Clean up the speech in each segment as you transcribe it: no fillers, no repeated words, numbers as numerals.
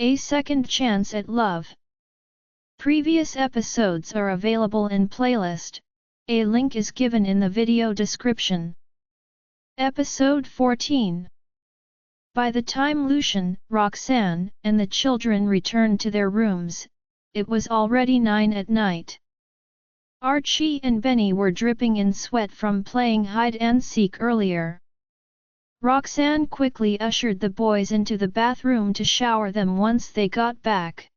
A Second Chance at Love. Previous episodes are available in playlist. A link is given in the video description. Episode 14. By the time Lucian, Roxanne, and the children returned to their rooms, it was already 9 at night. Archie and Benny were dripping in sweat from playing hide-and-seek earlier. Roxanne quickly ushered the boys into the bathroom to shower them once they got back.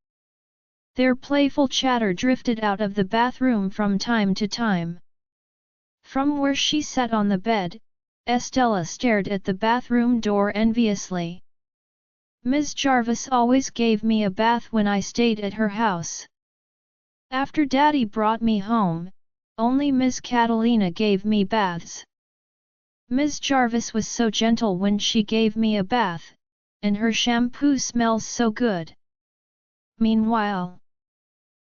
Their playful chatter drifted out of the bathroom from time to time. From where she sat on the bed, Estella stared at the bathroom door enviously. "Ms. Jarvis always gave me a bath when I stayed at her house. After Daddy brought me home, only Ms. Catalina gave me baths. Ms. Jarvis was so gentle when she gave me a bath, and her shampoo smells so good." Meanwhile,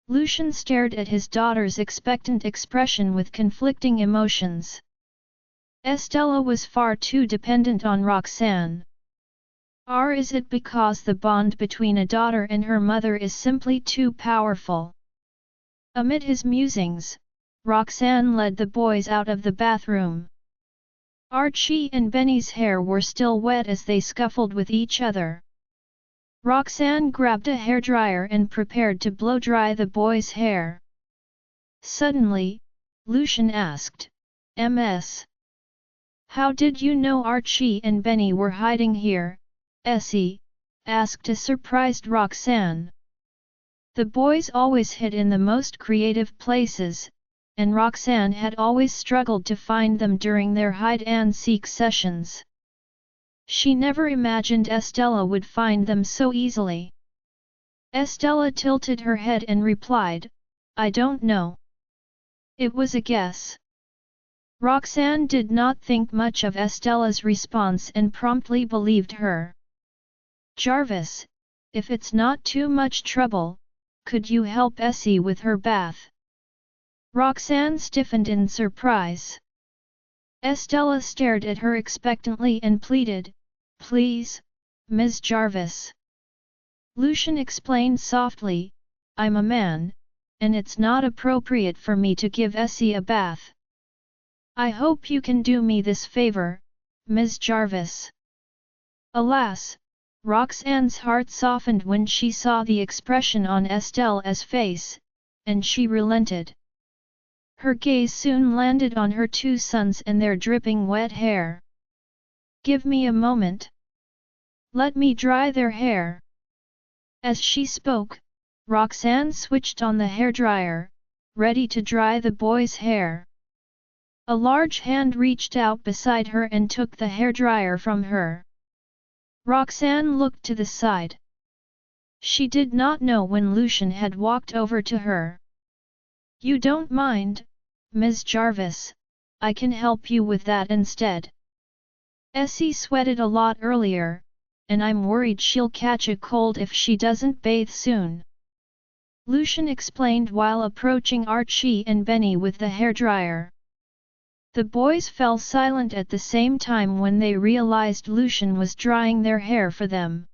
Lucian stared at his daughter's expectant expression with conflicting emotions. Estella was far too dependent on Roxanne. Or is it because the bond between a daughter and her mother is simply too powerful? Amid his musings, Roxanne led the boys out of the bathroom. Archie and Benny's hair were still wet as they scuffled with each other. Roxanne grabbed a hairdryer and prepared to blow-dry the boys' hair. Suddenly, Lucian asked, "Ms. How did you know Archie and Benny were hiding here, Essie?" asked a surprised Roxanne. The boys always hid in the most creative places, and Roxanne had always struggled to find them during their hide-and-seek sessions. She never imagined Estella would find them so easily. Estella tilted her head and replied, "I don't know. It was a guess." Roxanne did not think much of Estella's response and promptly believed her. "Jarvis, if it's not too much trouble, could you help Essie with her bath?" Roxanne stiffened in surprise. Estella stared at her expectantly and pleaded, "Please, Ms. Jarvis." Lucian explained softly, "I'm a man, and it's not appropriate for me to give Essie a bath. I hope you can do me this favor, Ms. Jarvis." Alas, Roxanne's heart softened when she saw the expression on Estella's face, and she relented. Her gaze soon landed on her two sons and their dripping wet hair. "Give me a moment. Let me dry their hair." As she spoke, Roxanne switched on the hairdryer, ready to dry the boys' hair. A large hand reached out beside her and took the hairdryer from her. Roxanne looked to the side. She did not know when Lucian had walked over to her. "You don't mind, Ms. Jarvis, I can help you with that instead. Essie sweated a lot earlier, and I'm worried she'll catch a cold if she doesn't bathe soon." Lucian explained while approaching Archie and Benny with the hairdryer. The boys fell silent at the same time when they realized Lucian was drying their hair for them.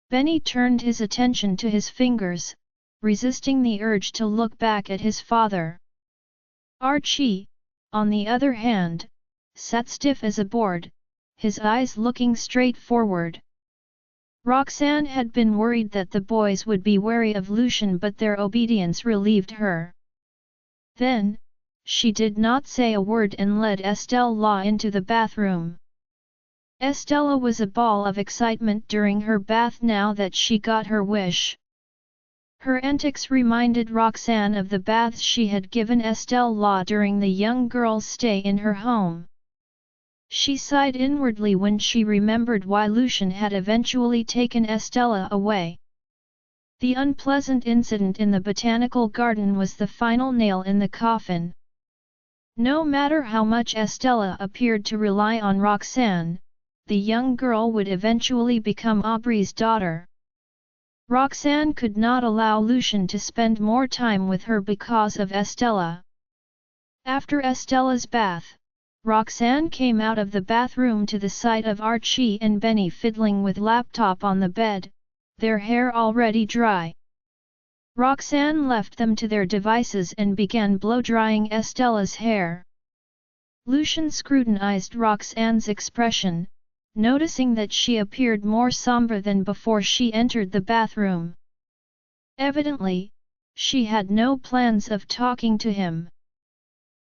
Benny turned his attention to his fingers, resisting the urge to look back at his father. Archie, on the other hand, sat stiff as a board, his eyes looking straight forward. Roxanne had been worried that the boys would be wary of Lucian, but their obedience relieved her. Then, she did not say a word and led Estella into the bathroom. Estella was a ball of excitement during her bath now that she got her wish. Her antics reminded Roxanne of the baths she had given Estella during the young girl's stay in her home. She sighed inwardly when she remembered why Lucian had eventually taken Estella away. The unpleasant incident in the botanical garden was the final nail in the coffin. No matter how much Estella appeared to rely on Roxanne, the young girl would eventually become Aubrey's daughter. Roxanne could not allow Lucian to spend more time with her because of Estella. After Estella's bath, Roxanne came out of the bathroom to the sight of Archie and Benny fiddling with laptop on the bed, their hair already dry. Roxanne left them to their devices and began blow-drying Estella's hair. Lucian scrutinized Roxanne's expression, noticing that she appeared more somber than before she entered the bathroom. Evidently, she had no plans of talking to him.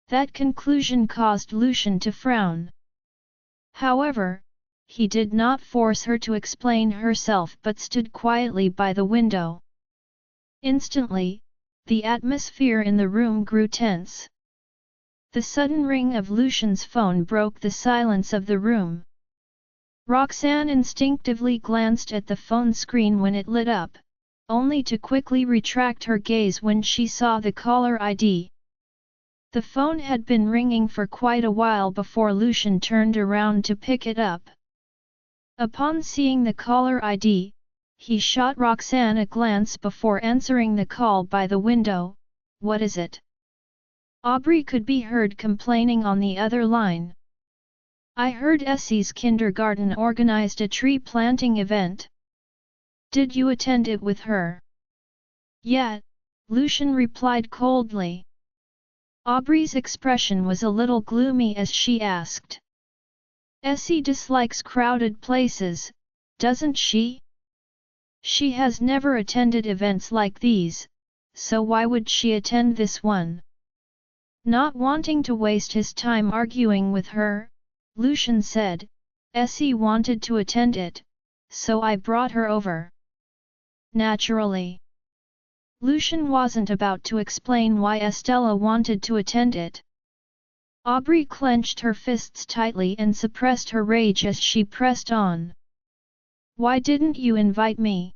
That conclusion caused Lucian to frown. However, he did not force her to explain herself but stood quietly by the window. Instantly, the atmosphere in the room grew tense. The sudden ring of Lucian's phone broke the silence of the room. Roxanne instinctively glanced at the phone screen when it lit up, only to quickly retract her gaze when she saw the caller ID. The phone had been ringing for quite a while before Lucian turned around to pick it up. Upon seeing the caller ID, he shot Roxanne a glance before answering the call by the window. "What is it?" Aubrey could be heard complaining on the other line. "I heard Essie's kindergarten organized a tree planting event. Did you attend it with her?" "Yeah," Lucian replied coldly. Aubrey's expression was a little gloomy as she asked. "Essie dislikes crowded places, doesn't she? She has never attended events like these, so why would she attend this one?" Not wanting to waste his time arguing with her, Lucian said, "Essie wanted to attend it, so I brought her over." Naturally. Lucian wasn't about to explain why Estella wanted to attend it. Aubrey clenched her fists tightly and suppressed her rage as she pressed on. "Why didn't you invite me?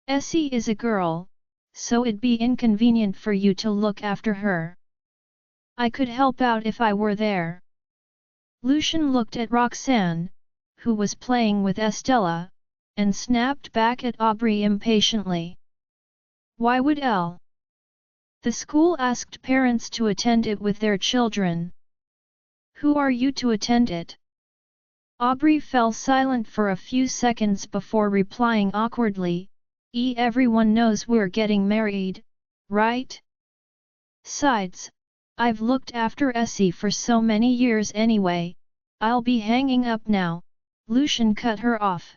Essie is a girl, so it'd be inconvenient for you to look after her. I could help out if I were there." Lucian looked at Roxanne, who was playing with Estella, and snapped back at Aubrey impatiently. "Why would the school asked parents to attend it with their children? Who are you to attend it?" Aubrey fell silent for a few seconds before replying awkwardly, "Everyone knows we're getting married, right? Sides, I've looked after Essie for so many years anyway, I'll be hanging up now." Lucian cut her off.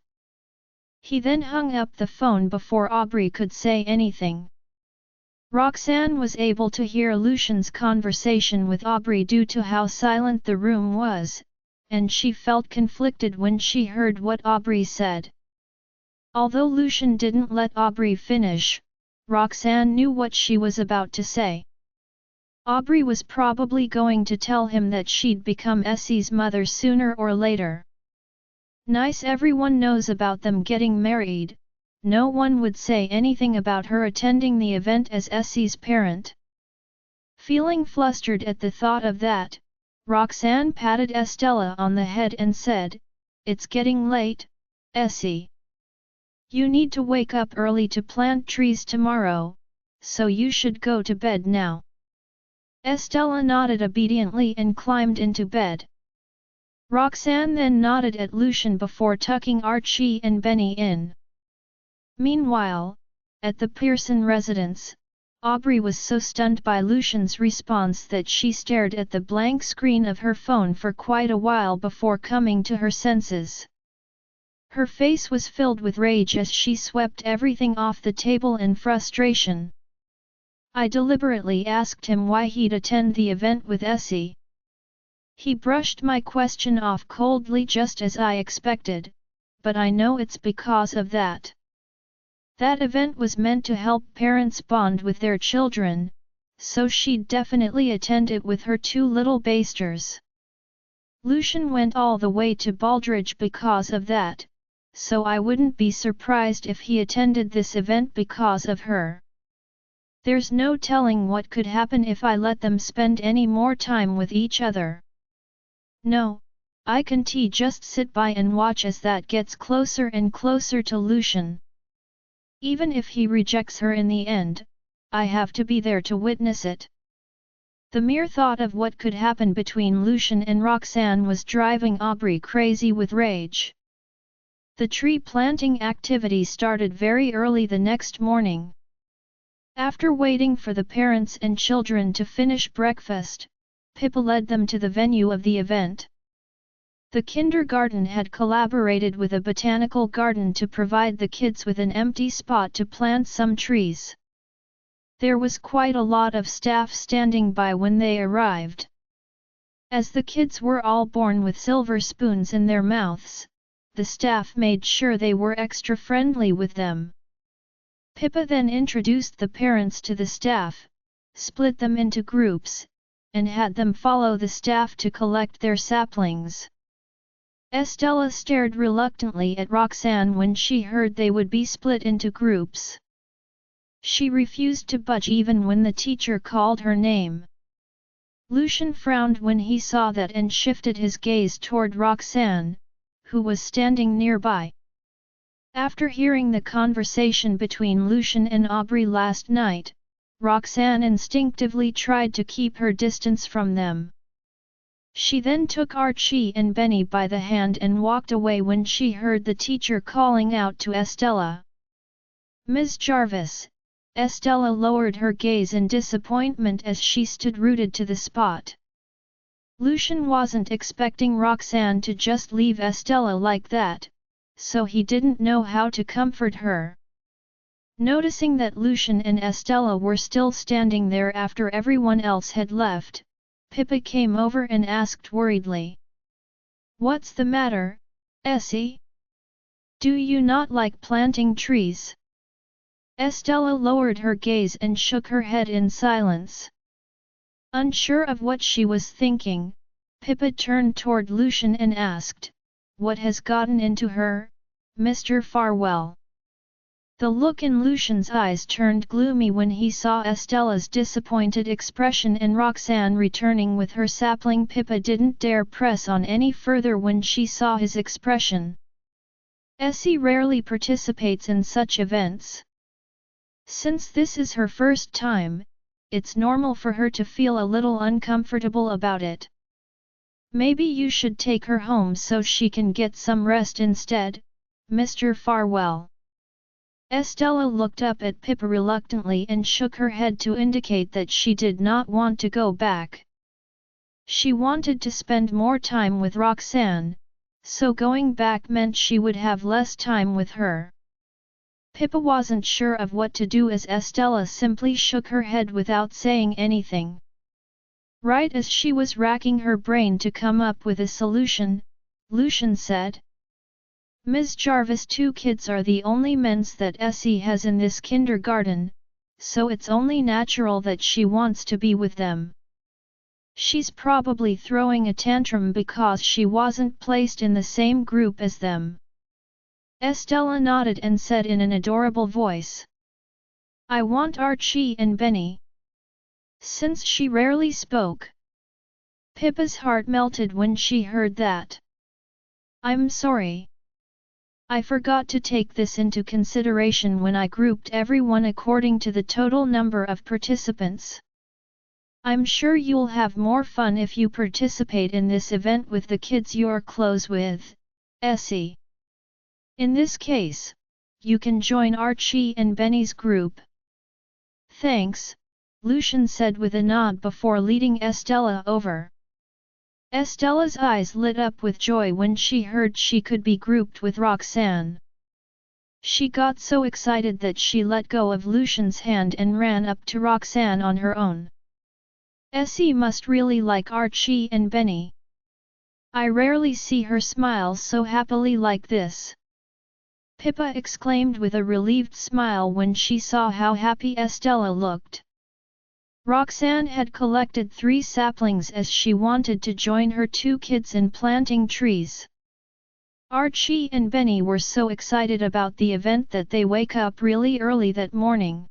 He then hung up the phone before Aubrey could say anything. Roxanne was able to hear Lucian's conversation with Aubrey due to how silent the room was, and she felt conflicted when she heard what Aubrey said. Although Lucian didn't let Aubrey finish, Roxanne knew what she was about to say. Aubrey was probably going to tell him that she'd become Essie's mother sooner or later. Nice, everyone knows about them getting married, no one would say anything about her attending the event as Essie's parent. Feeling flustered at the thought of that, Roxanne patted Estella on the head and said, "It's getting late, Essie. You need to wake up early to plant trees tomorrow, so you should go to bed now." Estella nodded obediently and climbed into bed. Roxanne then nodded at Lucian before tucking Archie and Benny in. Meanwhile, at the Pearson residence, Aubrey was so stunned by Lucian's response that she stared at the blank screen of her phone for quite a while before coming to her senses. Her face was filled with rage as she swept everything off the table in frustration. "I deliberately asked him why he'd attend the event with Essie. He brushed my question off coldly just as I expected, but I know it's because of that. That event was meant to help parents bond with their children, so she'd definitely attend it with her two little basters. Lucian went all the way to Baldridge because of that, so I wouldn't be surprised if he attended this event because of her. There's no telling what could happen if I let them spend any more time with each other. No, I can't just sit by and watch as that gets closer and closer to Lucian. Even if he rejects her in the end, I have to be there to witness it." The mere thought of what could happen between Lucian and Roxanne was driving Aubrey crazy with rage. The tree planting activity started very early the next morning. After waiting for the parents and children to finish breakfast, Pippa led them to the venue of the event. The kindergarten had collaborated with a botanical garden to provide the kids with an empty spot to plant some trees. There was quite a lot of staff standing by when they arrived. As the kids were all born with silver spoons in their mouths, the staff made sure they were extra friendly with them. Pippa then introduced the parents to the staff, split them into groups, and had them follow the staff to collect their saplings. Estella stared reluctantly at Roxanne when she heard they would be split into groups. She refused to budge even when the teacher called her name. Lucian frowned when he saw that and shifted his gaze toward Roxanne, who was standing nearby. After hearing the conversation between Lucian and Aubrey last night, Roxanne instinctively tried to keep her distance from them. She then took Archie and Benny by the hand and walked away when she heard the teacher calling out to Estella. "Ms. Jarvis!" Estella lowered her gaze in disappointment as she stood rooted to the spot. Lucian wasn't expecting Roxanne to just leave Estella like that, so he didn't know how to comfort her. Noticing that Lucian and Estella were still standing there after everyone else had left, Pippa came over and asked worriedly. "What's the matter, Essie? Do you not like planting trees?" Estella lowered her gaze and shook her head in silence. Unsure of what she was thinking, Pippa turned toward Lucian and asked, "What has gotten into her, Mr. Farwell?" The look in Lucian's eyes turned gloomy when he saw Estella's disappointed expression and Roxanne returning with her sapling. Pippa didn't dare press on any further when she saw his expression. Essie rarely participates in such events. Since this is her first time, it's normal for her to feel a little uncomfortable about it. Maybe you should take her home so she can get some rest instead, Mr. Farwell. Estella looked up at Pippa reluctantly and shook her head to indicate that she did not want to go back. She wanted to spend more time with Roxanne, so going back meant she would have less time with her. Pippa wasn't sure of what to do as Estella simply shook her head without saying anything. Right as she was racking her brain to come up with a solution, Lucian said, "Ms. Jarvis, 2 kids are the only mens that Essie has in this kindergarten, so it's only natural that she wants to be with them. She's probably throwing a tantrum because she wasn't placed in the same group as them." Estella nodded and said in an adorable voice, "I want Archie and Benny." Since she rarely spoke, Pippa's heart melted when she heard that. "I'm sorry. I forgot to take this into consideration when I grouped everyone according to the total number of participants. I'm sure you'll have more fun if you participate in this event with the kids you're close with, Essie. In this case, you can join Archie and Benny's group." "Thanks," Lucian said with a nod before leading Estella over. Estella's eyes lit up with joy when she heard she could be grouped with Roxanne. She got so excited that she let go of Lucian's hand and ran up to Roxanne on her own. "Essie must really like Archie and Benny. I rarely see her smile so happily like this." Pippa exclaimed with a relieved smile when she saw how happy Estella looked. Roxanne had collected 3 saplings as she wanted to join her 2 kids in planting trees. Archie and Benny were so excited about the event that they wake up really early that morning.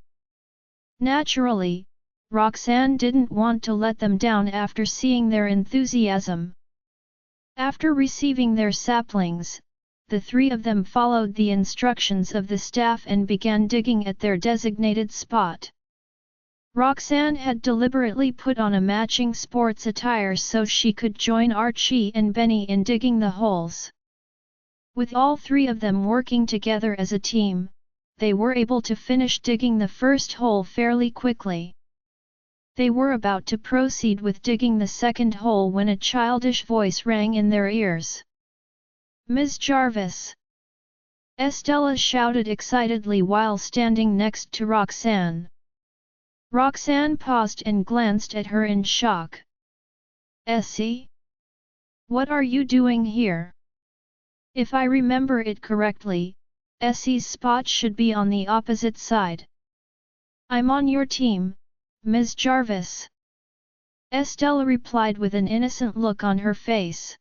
Naturally, Roxanne didn't want to let them down after seeing their enthusiasm. After receiving their saplings, the 3 of them followed the instructions of the staff and began digging at their designated spot. Roxanne had deliberately put on a matching sports attire so she could join Archie and Benny in digging the holes. With all three of them working together as a team, they were able to finish digging the first hole fairly quickly. They were about to proceed with digging the second hole when a childish voice rang in their ears. "Ms. Jarvis!" Estella shouted excitedly while standing next to Roxanne. Roxanne paused and glanced at her in shock. "Essie? What are you doing here?" "If I remember it correctly, Essie's spot should be on the opposite side." "I'm on your team, Ms. Jarvis," Estella replied with an innocent look on her face.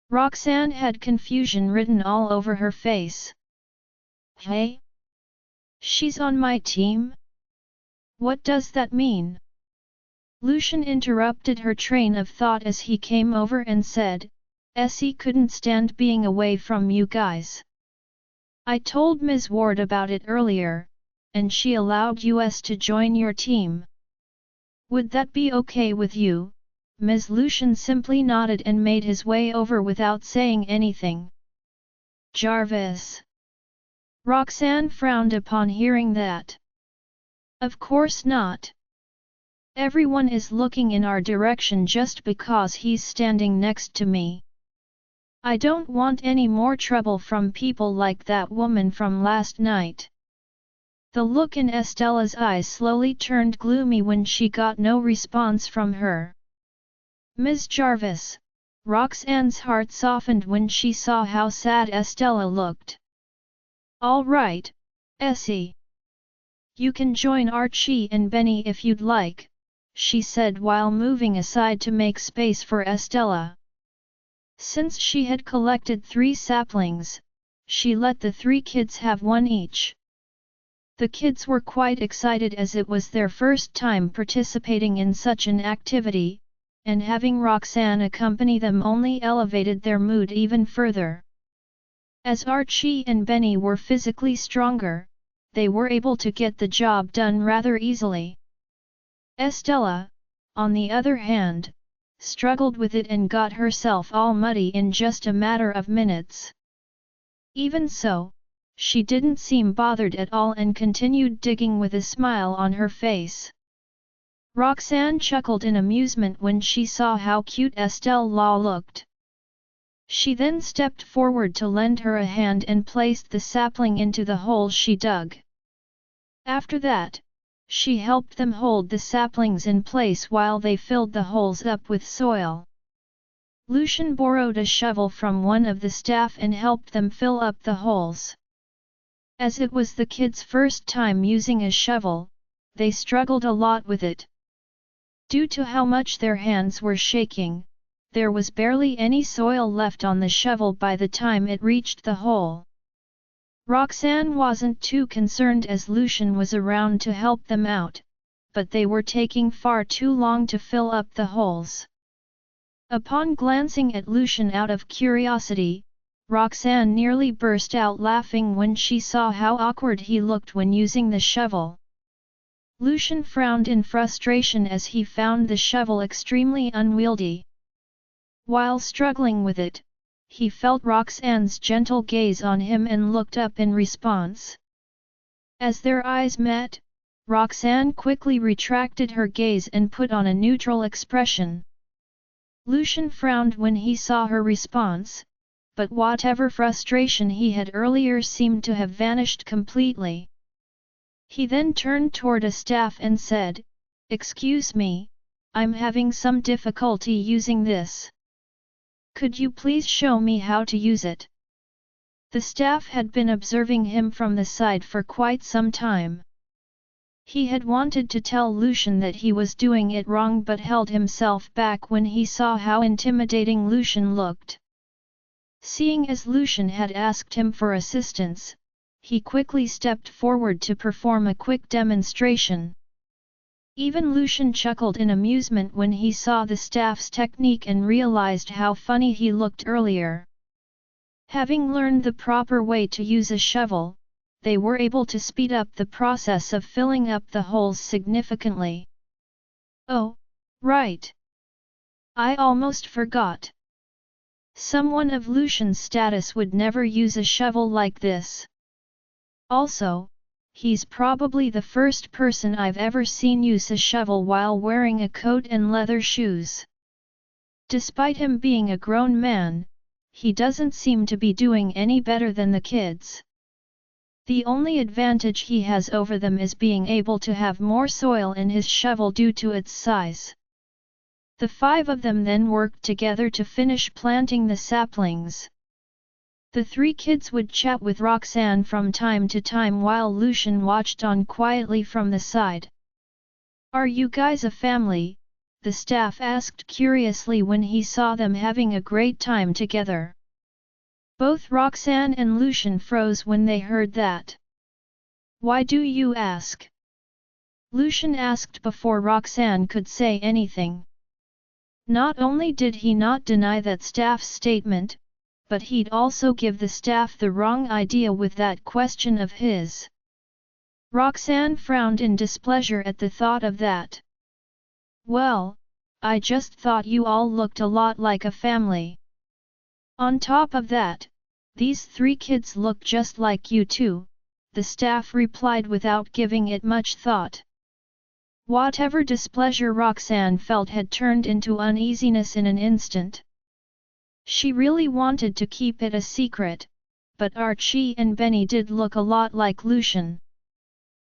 Roxanne had confusion written all over her face. "Hey? She's on my team? What does that mean?" Lucian interrupted her train of thought as he came over and said, "Essie couldn't stand being away from you guys. I told Ms. Ward about it earlier, and she allowed us to join your team. Would that be okay with you?" Ms. Lucian simply nodded and made his way over without saying anything. "Jarvis." Roxanne frowned upon hearing that. "Of course not. Everyone is looking in our direction just because he's standing next to me. I don't want any more trouble from people like that woman from last night." The look in Estella's eyes slowly turned gloomy when she got no response from her. "Ms. Jarvis," Roxanne's heart softened when she saw how sad Estella looked. "All right, Essie. You can join Archie and Benny if you'd like," she said while moving aside to make space for Estella. Since she had collected 3 saplings, she let the 3 kids have one each. The kids were quite excited as it was their first time participating in such an activity, and having Roxanne accompany them only elevated their mood even further. As Archie and Benny were physically stronger, they were able to get the job done rather easily. Estella, on the other hand, struggled with it and got herself all muddy in just a matter of minutes. Even so, she didn't seem bothered at all and continued digging with a smile on her face. Roxanne chuckled in amusement when she saw how cute Estella looked. She then stepped forward to lend her a hand and placed the sapling into the hole she dug. After that, she helped them hold the saplings in place while they filled the holes up with soil. Lucian borrowed a shovel from one of the staff and helped them fill up the holes. As it was the kids' first time using a shovel, they struggled a lot with it. Due to how much their hands were shaking, there was barely any soil left on the shovel by the time it reached the hole. Roxanne wasn't too concerned as Lucian was around to help them out, but they were taking far too long to fill up the holes. Upon glancing at Lucian out of curiosity, Roxanne nearly burst out laughing when she saw how awkward he looked when using the shovel. Lucian frowned in frustration as he found the shovel extremely unwieldy. While struggling with it, he felt Roxanne's gentle gaze on him and looked up in response. As their eyes met, Roxanne quickly retracted her gaze and put on a neutral expression. Lucian frowned when he saw her response, but whatever frustration he had earlier seemed to have vanished completely. He then turned toward a staff and said, "Excuse me, I'm having some difficulty using this. Could you please show me how to use it?" The staff had been observing him from the side for quite some time. He had wanted to tell Lucian that he was doing it wrong but held himself back when he saw how intimidating Lucian looked. Seeing as Lucian had asked him for assistance, he quickly stepped forward to perform a quick demonstration. Even Lucian chuckled in amusement when he saw the staff's technique and realized how funny he looked earlier. Having learned the proper way to use a shovel, they were able to speed up the process of filling up the holes significantly. "Oh, right. I almost forgot. Someone of Lucian's status would never use a shovel like this. Also, he's probably the first person I've ever seen use a shovel while wearing a coat and leather shoes. Despite him being a grown man, he doesn't seem to be doing any better than the kids. The only advantage he has over them is being able to have more soil in his shovel due to its size. The 5 of them then worked together to finish planting the saplings. The 3 kids would chat with Roxanne from time to time while Lucian watched on quietly from the side. "Are you guys a family?" the staff asked curiously when he saw them having a great time together. Both Roxanne and Lucian froze when they heard that. "Why do you ask?" Lucian asked before Roxanne could say anything. Not only did he not deny that staff's statement, but he'd also give the staff the wrong idea with that question of his. Roxanne frowned in displeasure at the thought of that. "Well, I just thought you all looked a lot like a family. On top of that, these 3 kids look just like you too," the staff replied without giving it much thought. Whatever displeasure Roxanne felt had turned into uneasiness in an instant. She really wanted to keep it a secret, but Archie and Benny did look a lot like Lucian.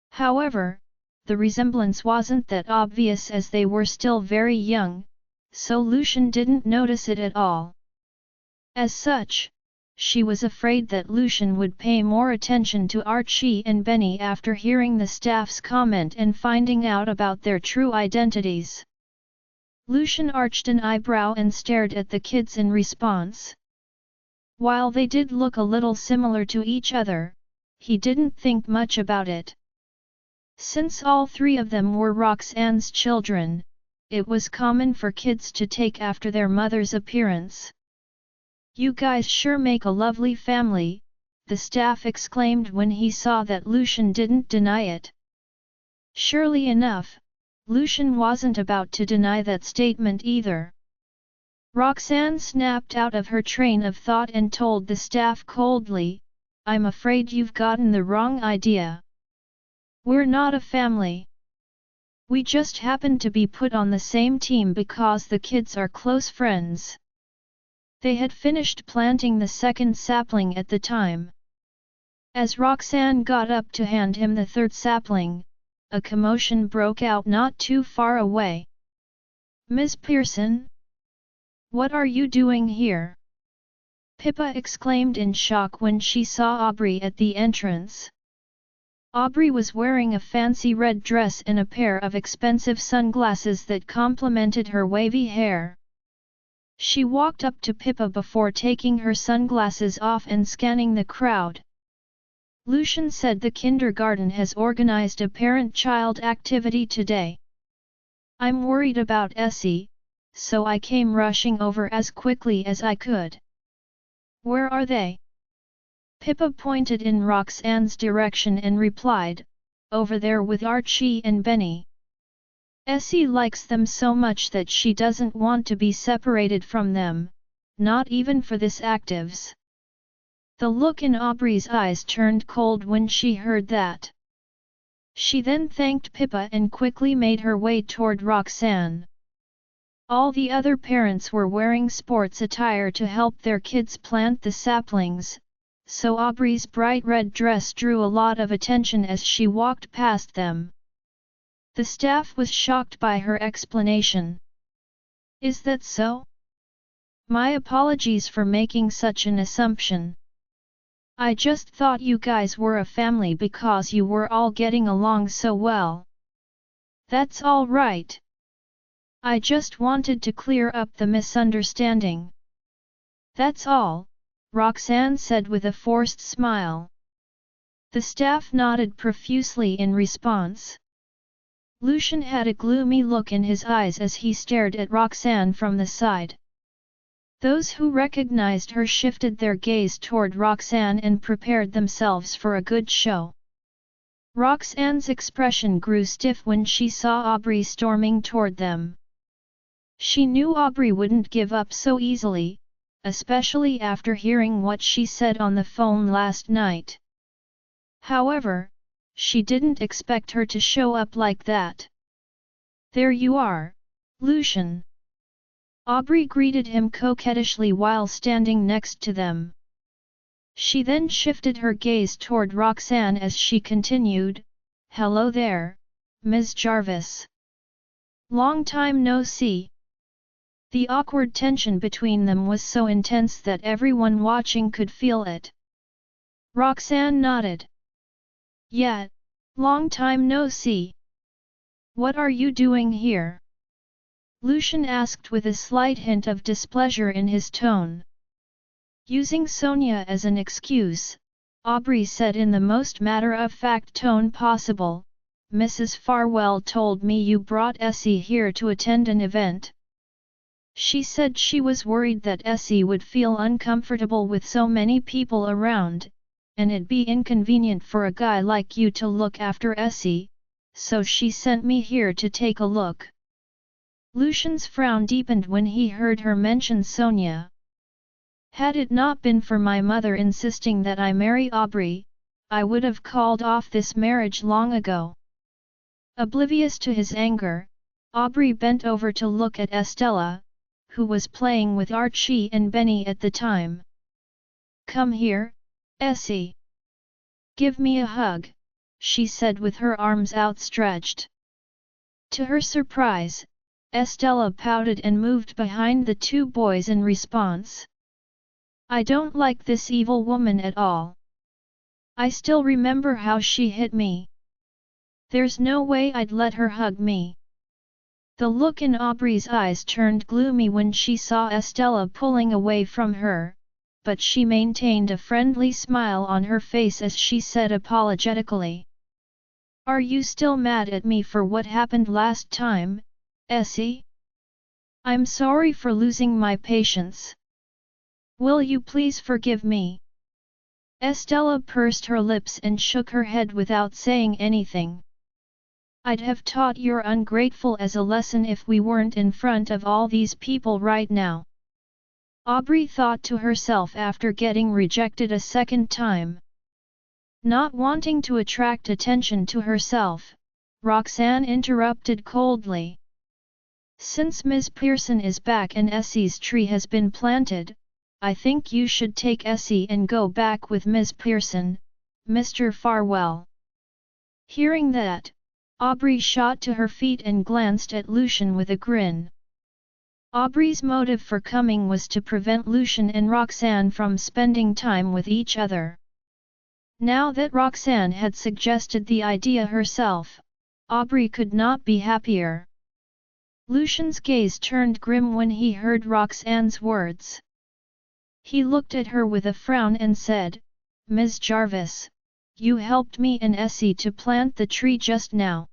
However, the resemblance wasn't that obvious as they were still very young, so Lucian didn't notice it at all. As such, she was afraid that Lucian would pay more attention to Archie and Benny after hearing the staff's comment and finding out about their true identities. Lucian arched an eyebrow and stared at the kids in response. While they did look a little similar to each other, he didn't think much about it. Since all 3 of them were Roxanne's children, it was common for kids to take after their mother's appearance. "You guys sure make a lovely family," the staff exclaimed when he saw that Lucian didn't deny it. Surely enough, Lucian wasn't about to deny that statement either. Roxanne snapped out of her train of thought and told the staff coldly, "I'm afraid you've gotten the wrong idea. We're not a family. We just happen to be put on the same team because the kids are close friends." They had finished planting the second sapling at the time. As Roxanne got up to hand him the 3rd sapling, a commotion broke out not too far away. "Miss Pearson? What are you doing here?" Pippa exclaimed in shock when she saw Aubrey at the entrance. Aubrey was wearing a fancy red dress and a pair of expensive sunglasses that complemented her wavy hair. She walked up to Pippa before taking her sunglasses off and scanning the crowd. "Lucian said the kindergarten has organized a parent-child activity today. I'm worried about Essie, so I came rushing over as quickly as I could." "Where are they?" Pippa pointed in Roxanne's direction and replied, "Over there with Archie and Benny. Essie likes them so much that she doesn't want to be separated from them, not even for this actives." The look in Aubrey's eyes turned cold when she heard that. She then thanked Pippa and quickly made her way toward Roxanne. All the other parents were wearing sports attire to help their kids plant the saplings, so Aubrey's bright red dress drew a lot of attention as she walked past them. The staff was shocked by her explanation. "Is that so? My apologies for making such an assumption. I just thought you guys were a family because you were all getting along so well." "That's all right. I just wanted to clear up the misunderstanding. That's all," Roxanne said with a forced smile. The staff nodded profusely in response. Lucian had a gloomy look in his eyes as he stared at Roxanne from the side. Those who recognized her shifted their gaze toward Roxanne and prepared themselves for a good show. Roxanne's expression grew stiff when she saw Aubrey storming toward them. She knew Aubrey wouldn't give up so easily, especially after hearing what she said on the phone last night. However, she didn't expect her to show up like that. "There you are, Lucian." Aubrey greeted him coquettishly while standing next to them. She then shifted her gaze toward Roxanne as she continued, "Hello there, Ms. Jarvis. Long time no see." The awkward tension between them was so intense that everyone watching could feel it. Roxanne nodded. "Yeah, long time no see. What are you doing here?" Lucian asked with a slight hint of displeasure in his tone. Using Sonia as an excuse, Aubrey said in the most matter-of-fact tone possible, "Mrs. Farwell told me you brought Essie here to attend an event. She said she was worried that Essie would feel uncomfortable with so many people around, and it'd be inconvenient for a guy like you to look after Essie, so she sent me here to take a look." Lucian's frown deepened when he heard her mention Sonia. "Had it not been for my mother insisting that I marry Aubrey, I would have called off this marriage long ago." Oblivious to his anger, Aubrey bent over to look at Estella, who was playing with Archie and Benny at the time. "Come here, Essie. Give me a hug," she said with her arms outstretched. To her surprise, Estella pouted and moved behind the two boys in response. "I don't like this evil woman at all. I still remember how she hit me. There's no way I'd let her hug me." The look in Aubrey's eyes turned gloomy when she saw Estella pulling away from her, but she maintained a friendly smile on her face as she said apologetically, "Are you still mad at me for what happened last time, Essie? I'm sorry for losing my patience. Will you please forgive me?" Estella pursed her lips and shook her head without saying anything. "I'd have taught you're ungrateful as a lesson if we weren't in front of all these people right now." Aubrey thought to herself after getting rejected a second time. Not wanting to attract attention to herself, Roxanne interrupted coldly. "Since Ms. Pearson is back and Essie's tree has been planted, I think you should take Essie and go back with Ms. Pearson, Mr. Farwell." Hearing that, Aubrey shot to her feet and glanced at Lucian with a grin. Aubrey's motive for coming was to prevent Lucian and Roxanne from spending time with each other. Now that Roxanne had suggested the idea herself, Aubrey could not be happier. Lucian's gaze turned grim when he heard Roxanne's words. He looked at her with a frown and said, "Ms. Jarvis, you helped me and Essie to plant the tree just now.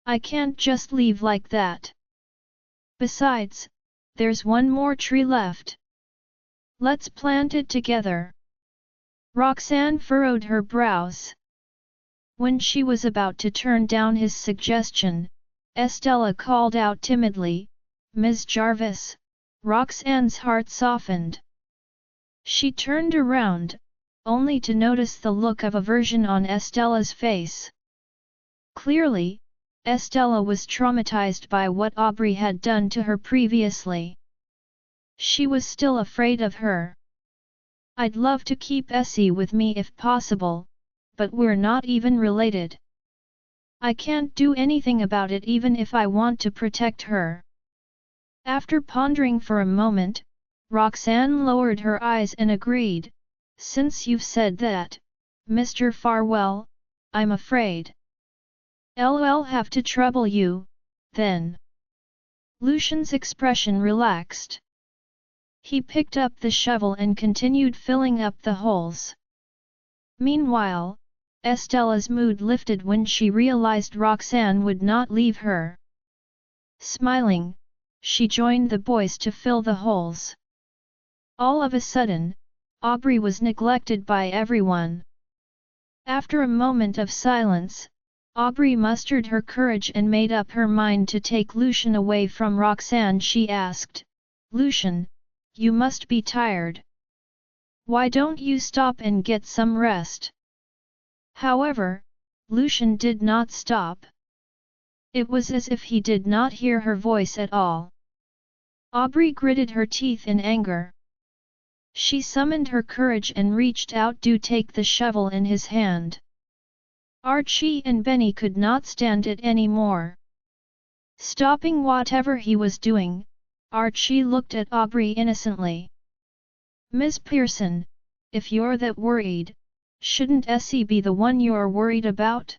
I can't just leave like that. Besides, there's one more tree left. Let's plant it together." Roxanne furrowed her brows. When she was about to turn down his suggestion, Estella called out timidly, "Ms. Jarvis." Roxanne's heart softened. She turned around, only to notice the look of aversion on Estella's face. Clearly, Estella was traumatized by what Aubrey had done to her previously. She was still afraid of her. "I'd love to keep Essie with me if possible, but we're not even related. I can't do anything about it even if I want to protect her." After pondering for a moment, Roxanne lowered her eyes and agreed, "Since you've said that, Mr. Farwell, I'm afraid I'll have to trouble you, then." Lucian's expression relaxed. He picked up the shovel and continued filling up the holes. Meanwhile, Estella's mood lifted when she realized Roxanne would not leave her. Smiling, she joined the boys to fill the holes. All of a sudden, Aubrey was neglected by everyone. After a moment of silence, Aubrey mustered her courage and made up her mind to take Lucian away from Roxanne. She asked, "Lucian, you must be tired. Why don't you stop and get some rest? However, Lucian did not stop. It was as if he did not hear her voice at all. Aubrey gritted her teeth in anger. She summoned her courage and reached out to take the shovel in his hand. Archie and Benny could not stand it anymore. Stopping whatever he was doing, Archie looked at Aubrey innocently. Miss Pearson, if you're that worried, shouldn't Essie be the one you're worried about?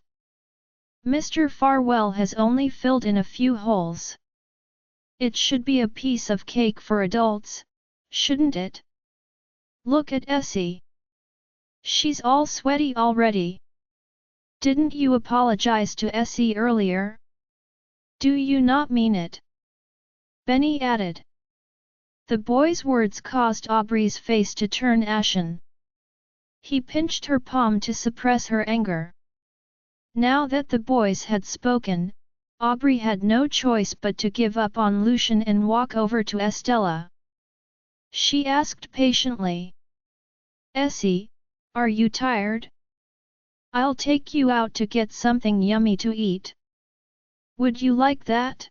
Mr. Farwell has only filled in a few holes. It should be a piece of cake for adults, shouldn't it? Look at Essie. She's all sweaty already. Didn't you apologize to Essie earlier? Do you not mean it? Benny added. The boy's words caused Aubrey's face to turn ashen. He pinched her palm to suppress her anger. Now that the boys had spoken, Aubrey had no choice but to give up on Lucian and walk over to Estella. She asked patiently. Essie, are you tired? I'll take you out to get something yummy to eat. Would you like that?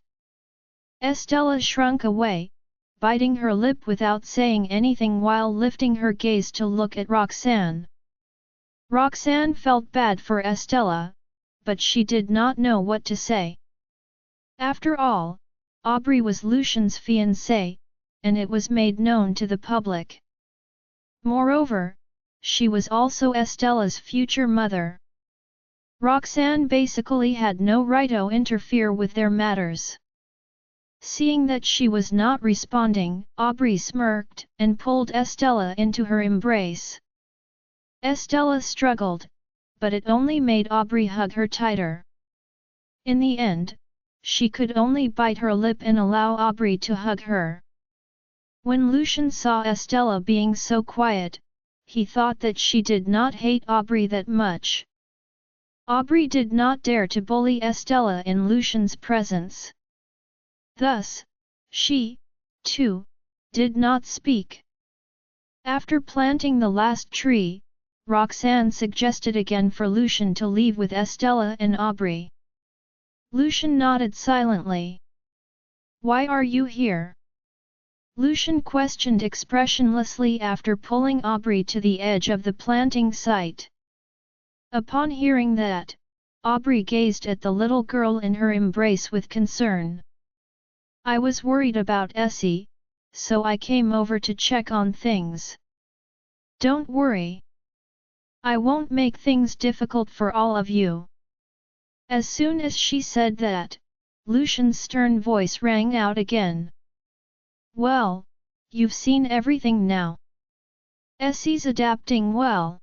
Estella shrunk away, biting her lip without saying anything while lifting her gaze to look at Roxanne. Roxanne felt bad for Estella, but she did not know what to say. After all, Aubrey was Lucian's fiancée, and it was made known to the public. Moreover, she was also Estella's future mother. Roxanne basically had no right to interfere with their matters. Seeing that she was not responding, Aubrey smirked and pulled Estella into her embrace. Estella struggled, but it only made Aubrey hug her tighter. In the end, she could only bite her lip and allow Aubrey to hug her. When Lucian saw Estella being so quiet, he thought that she did not hate Aubrey that much. Aubrey did not dare to bully Estella in Lucian's presence. Thus, she, too, did not speak. After planting the last tree, Roxanne suggested again for Lucian to leave with Estella and Aubrey. Lucian nodded silently. Why are you here? Lucian questioned expressionlessly after pulling Aubrey to the edge of the planting site. Upon hearing that, Aubrey gazed at the little girl in her embrace with concern. I was worried about Essie, so I came over to check on things. Don't worry. I won't make things difficult for all of you. As soon as she said that, Lucian's stern voice rang out again. Well, you've seen everything now. Essie's adapting well.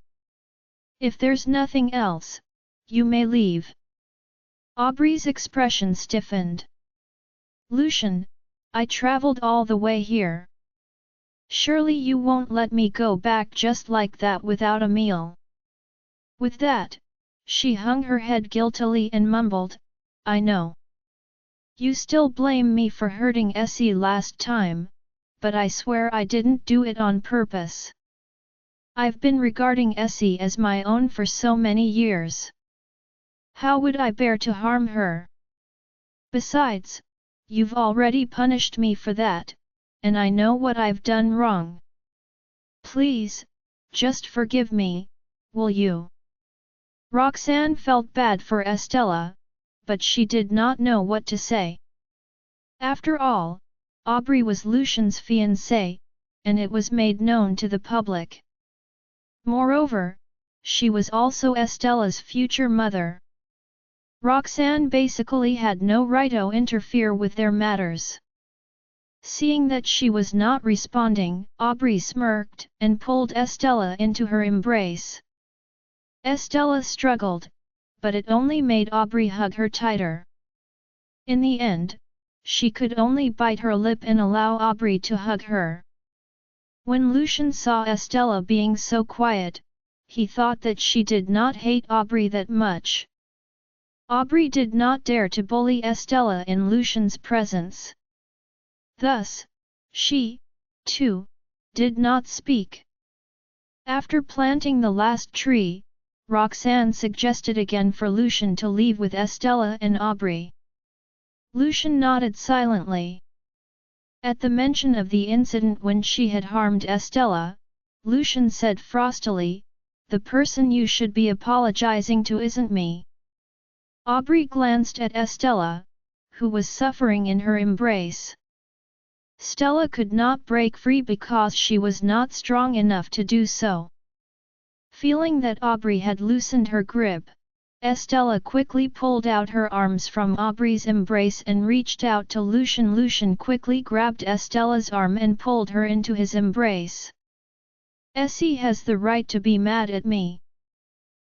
If there's nothing else, you may leave. Aubrey's expression stiffened. Lucian, I traveled all the way here. Surely you won't let me go back just like that without a meal. With that, she hung her head guiltily and mumbled, I know. You still blame me for hurting Essie last time, but I swear I didn't do it on purpose. I've been regarding Essie as my own for so many years. How would I bear to harm her? Besides, you've already punished me for that, and I know what I've done wrong. Please, just forgive me, will you? Roxanne felt bad for Estella, but she did not know what to say. After all, Aubrey was Lucian's fiancée, and it was made known to the public. Moreover, she was also Estella's future mother. Roxanne basically had no right to interfere with their matters. Seeing that she was not responding, Aubrey smirked and pulled Estella into her embrace. Estella struggled, but it only made Aubrey hug her tighter. In the end, she could only bite her lip and allow Aubrey to hug her. When Lucian saw Estella being so quiet, he thought that she did not hate Aubrey that much. Aubrey did not dare to bully Estella in Lucian's presence. Thus, she, too, did not speak. After planting the last tree, Roxanne suggested again for Lucian to leave with Estella and Aubrey. Lucian nodded silently. At the mention of the incident when she had harmed Estella, Lucian said frostily, "The person you should be apologizing to isn't me." Aubrey glanced at Estella, who was suffering in her embrace. Stella could not break free because she was not strong enough to do so. Feeling that Aubrey had loosened her grip, Estella quickly pulled out her arms from Aubrey's embrace and reached out to Lucian. Lucian quickly grabbed Estella's arm and pulled her into his embrace. "Essie has the right to be mad at me.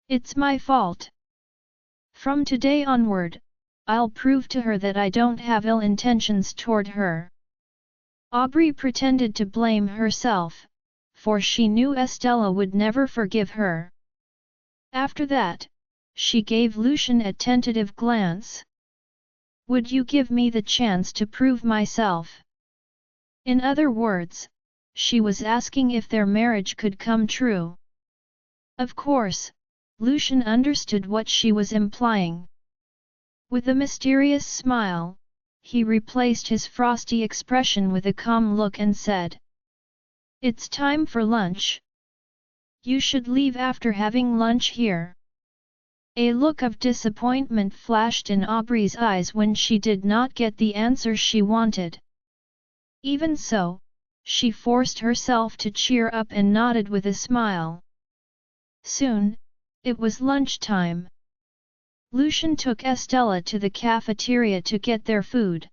It's my fault. From today onward, I'll prove to her that I don't have ill intentions toward her." Aubrey pretended to blame herself, for she knew Estella would never forgive her. After that, she gave Lucian a tentative glance. "Would you give me the chance to prove myself?" In other words, she was asking if their marriage could come true. Of course, Lucian understood what she was implying. With a mysterious smile, he replaced his frosty expression with a calm look and said, "It's time for lunch. You should leave after having lunch here." A look of disappointment flashed in Aubrey's eyes when she did not get the answer she wanted. Even so, she forced herself to cheer up and nodded with a smile. Soon, it was lunchtime. Lucian took Estella to the cafeteria to get their food,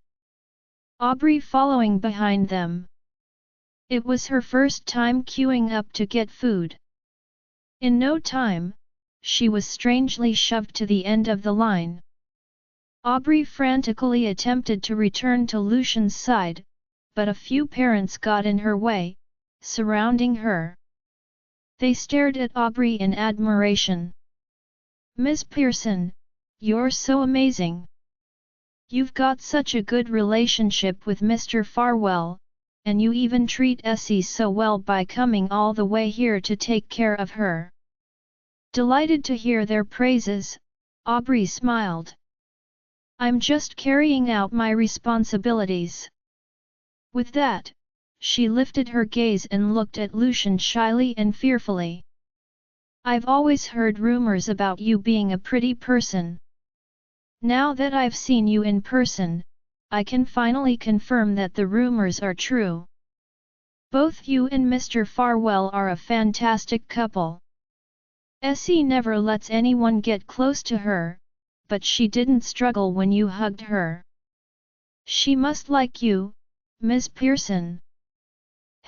Aubrey following behind them. It was her first time queuing up to get food. In no time, she was strangely shoved to the end of the line. Aubrey frantically attempted to return to Lucian's side, but a few parents got in her way, surrounding her. They stared at Aubrey in admiration. "Miss Pearson, you're so amazing. You've got such a good relationship with Mr. Farwell, and you even treat Essie so well by coming all the way here to take care of her." Delighted to hear their praises, Aubrey smiled. "I'm just carrying out my responsibilities." With that, she lifted her gaze and looked at Lucian shyly and fearfully. "I've always heard rumors about you being a pretty person. Now that I've seen you in person, I can finally confirm that the rumors are true. Both you and Mr. Farwell are a fantastic couple. Essie never lets anyone get close to her, but she didn't struggle when you hugged her. She must like you, Ms. Pearson."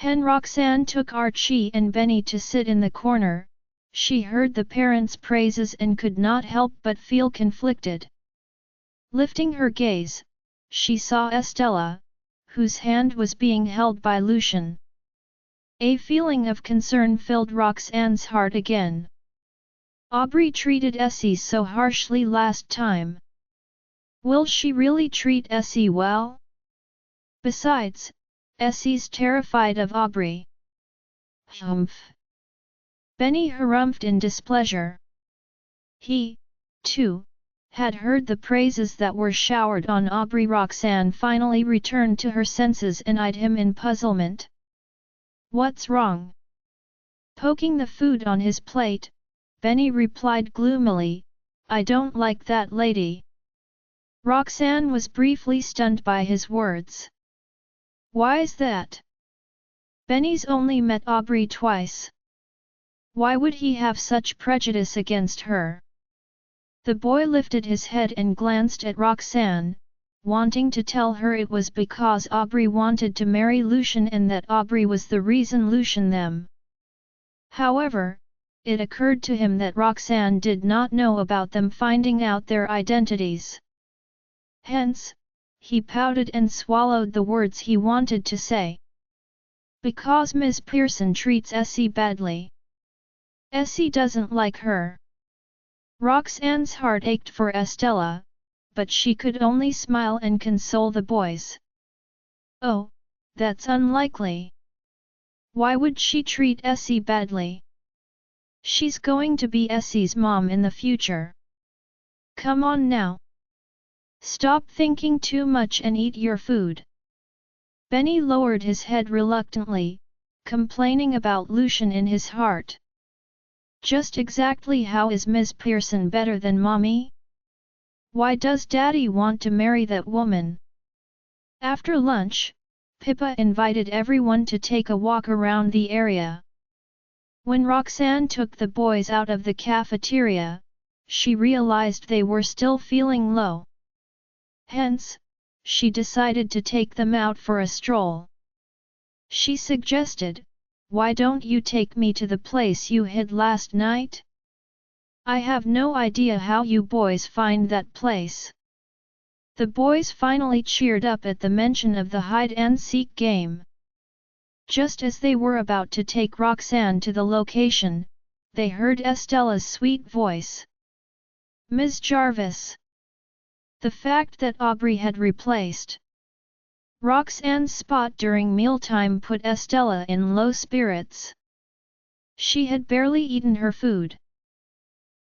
Roxanne took Archie and Benny to sit in the corner. She heard the parents' praises and could not help but feel conflicted. Lifting her gaze, she saw Estella, whose hand was being held by Lucian. A feeling of concern filled Roxanne's heart again. Aubrey treated Essie so harshly last time. Will she really treat Essie well? Besides, Essie's terrified of Aubrey. Humph! Benny harumphed in displeasure. He, too, had heard the praises that were showered on Aubrey. Roxanne finally returned to her senses and eyed him in puzzlement. "What's wrong?" Poking the food on his plate, Benny replied gloomily, "I don't like that lady." Roxanne was briefly stunned by his words. "Why's that?" Benny's only met Aubrey twice. Why would he have such prejudice against her? The boy lifted his head and glanced at Roxanne, wanting to tell her it was because Aubrey wanted to marry Lucian and that Aubrey was the reason Lucian them. However, it occurred to him that Roxanne did not know about them finding out their identities. Hence, he pouted and swallowed the words he wanted to say. "Because Ms. Pearson treats Essie badly. Essie doesn't like her." Roxanne's heart ached for Estella, but she could only smile and console the boys. "Oh, that's unlikely. Why would she treat Essie badly? She's going to be Essie's mom in the future. Come on now. Stop thinking too much and eat your food. Benny lowered his head reluctantly, complaining about Lucian in his heart. Just exactly how is Ms. Pearson better than Mommy? Why does Daddy want to marry that woman? After lunch, Pippa invited everyone to take a walk around the area. When Roxanne took the boys out of the cafeteria, she realized they were still feeling low. Hence, she decided to take them out for a stroll. She suggested, "Why don't you take me to the place you hid last night? I have no idea how you boys find that place." The boys finally cheered up at the mention of the hide-and-seek game. Just as they were about to take Roxanne to the location, they heard Estella's sweet voice. "Ms. Jarvis." The fact that Aubrey had replaced Roxanne's spot during mealtime put Estella in low spirits. She had barely eaten her food.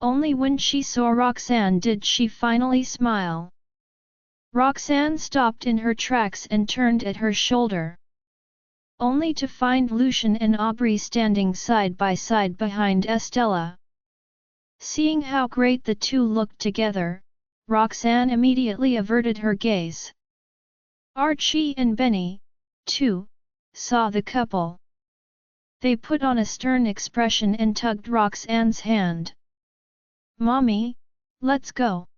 Only when she saw Roxanne did she finally smile. Roxanne stopped in her tracks and turned at her shoulder. Only to find Lucian and Aubrey standing side by side behind Estella. Seeing how great the two looked together, Roxanne immediately averted her gaze. Archie and Benny, too, saw the couple. They put on a stern expression and tugged Roxanne's hand. "Mommy, let's go."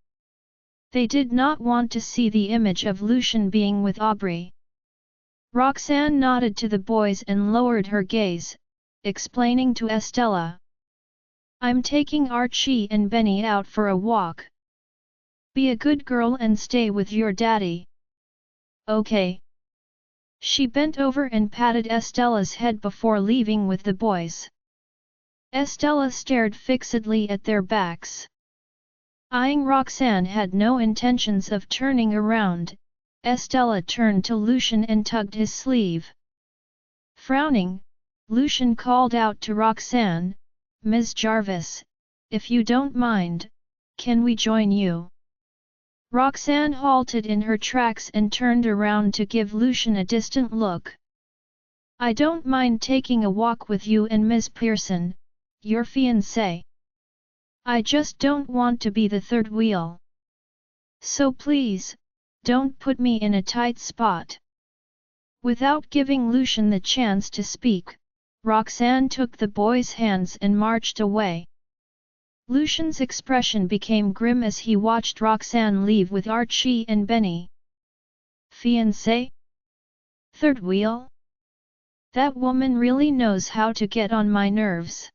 They did not want to see the image of Lucian being with Aubrey. Roxanne nodded to the boys and lowered her gaze, explaining to Estella. "I'm taking Archie and Benny out for a walk. Be a good girl and stay with your daddy." "Okay." She bent over and patted Estella's head before leaving with the boys. Estella stared fixedly at their backs. Eyeing Roxanne had no intentions of turning around, Estella turned to Lucian and tugged his sleeve. Frowning, Lucian called out to Roxanne, "Ms. Jarvis, if you don't mind, can we join you?" Roxanne halted in her tracks and turned around to give Lucian a distant look. "I don't mind taking a walk with you and Ms. Pearson, your fiancé. I just don't want to be the third wheel. So please, don't put me in a tight spot." Without giving Lucian the chance to speak, Roxanne took the boy's hands and marched away. Lucian's expression became grim as he watched Roxanne leave with Archie and Benny. "Fiancé? Third wheel? That woman really knows how to get on my nerves."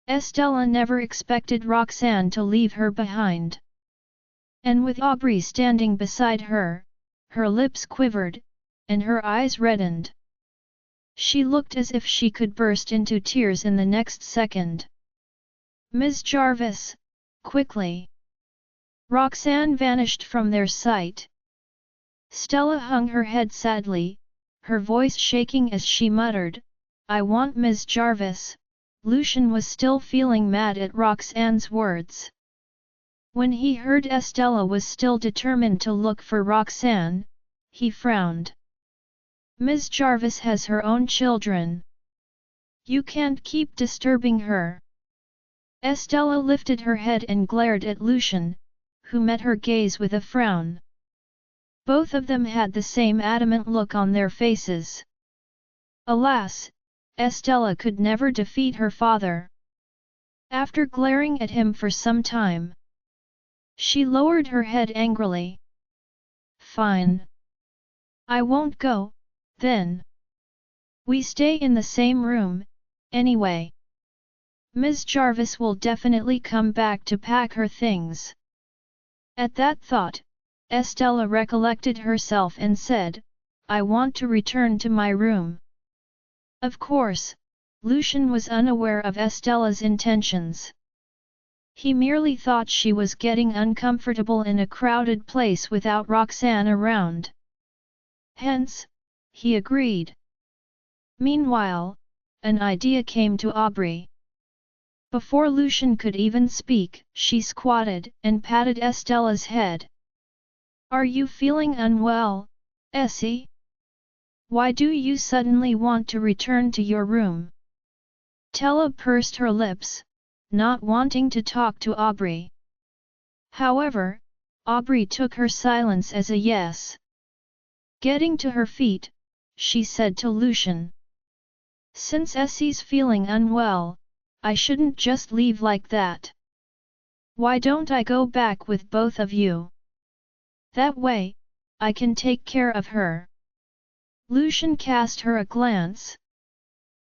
Estella never expected Roxanne to leave her behind. And with Aubrey standing beside her, her lips quivered, and her eyes reddened. She looked as if she could burst into tears in the next second. "Ms. Jarvis, quickly!" Roxanne vanished from their sight. Stella hung her head sadly, her voice shaking as she muttered, "I want Ms. Jarvis." Lucian was still feeling mad at Roxanne's words. When he heard Estella was still determined to look for Roxanne, he frowned. "Ms. Jarvis has her own children. You can't keep disturbing her." Estella lifted her head and glared at Lucian, who met her gaze with a frown. Both of them had the same adamant look on their faces. Alas, Estella could never defeat her father. After glaring at him for some time, she lowered her head angrily. "Fine. I won't go, then. We stay in the same room, anyway. Ms. Jarvis will definitely come back to pack her things." At that thought, Estella recollected herself and said, "I want to return to my room." Of course, Lucian was unaware of Estella's intentions. He merely thought she was getting uncomfortable in a crowded place without Roxanne around. Hence, he agreed. Meanwhile, an idea came to Aubrey. Before Lucian could even speak, she squatted and patted Estella's head. "Are you feeling unwell, Essie? Why do you suddenly want to return to your room?" Tella pursed her lips, not wanting to talk to Aubrey. However, Aubrey took her silence as a yes. Getting to her feet, she said to Lucian. "Since Essie's feeling unwell, I shouldn't just leave like that. Why don't I go back with both of you? That way, I can take care of her." Lucian cast her a glance.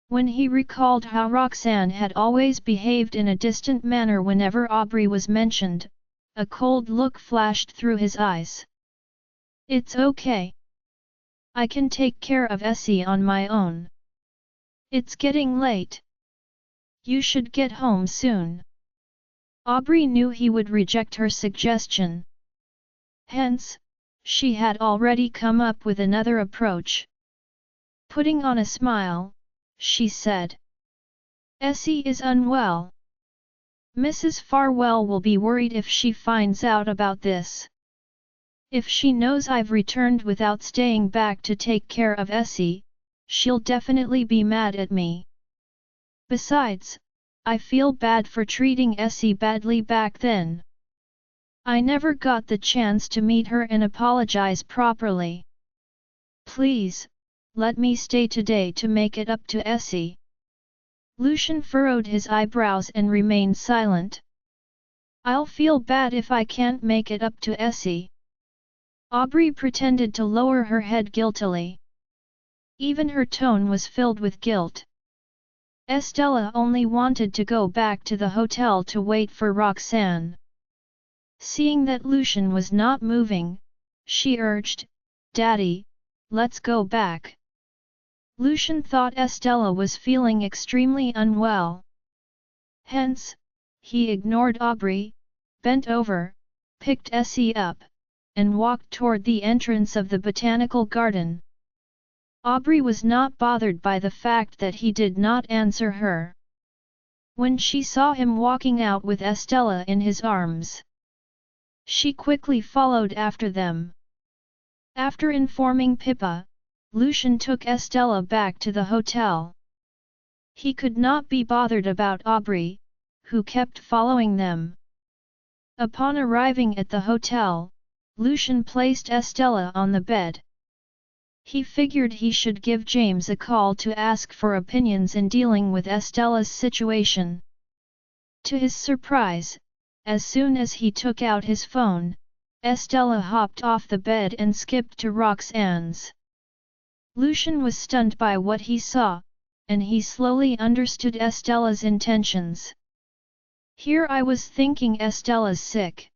When he recalled how Roxanne had always behaved in a distant manner whenever Aubrey was mentioned, a cold look flashed through his eyes. "It's okay. I can take care of Essie on my own. It's getting late. You should get home soon." Aubrey knew he would reject her suggestion. Hence, she had already come up with another approach. Putting on a smile, she said, "Essie is unwell. Mrs. Farwell will be worried if she finds out about this. If she knows I've returned without staying back to take care of Essie, she'll definitely be mad at me. Besides, I feel bad for treating Essie badly back then. I never got the chance to meet her and apologize properly. Please, let me stay today to make it up to Essie." Lucian furrowed his eyebrows and remained silent. "I'll feel bad if I can't make it up to Essie." Aubrey pretended to lower her head guiltily. Even her tone was filled with guilt. Estella only wanted to go back to the hotel to wait for Roxanne. Seeing that Lucian was not moving, she urged, "Daddy, let's go back." Lucian thought Estella was feeling extremely unwell. Hence, he ignored Aubrey, bent over, picked Essie up, and walked toward the entrance of the botanical garden. Aubrey was not bothered by the fact that he did not answer her. When she saw him walking out with Estella in his arms, she quickly followed after them. After informing Pippa, Lucian took Estella back to the hotel. He could not be bothered about Aubrey, who kept following them. Upon arriving at the hotel, Lucian placed Estella on the bed. He figured he should give James a call to ask for opinions in dealing with Estella's situation. To his surprise, as soon as he took out his phone, Estella hopped off the bed and skipped to Roxanne's. Lucian was stunned by what he saw, and he slowly understood Estella's intentions. "Here I was thinking Estella's sick.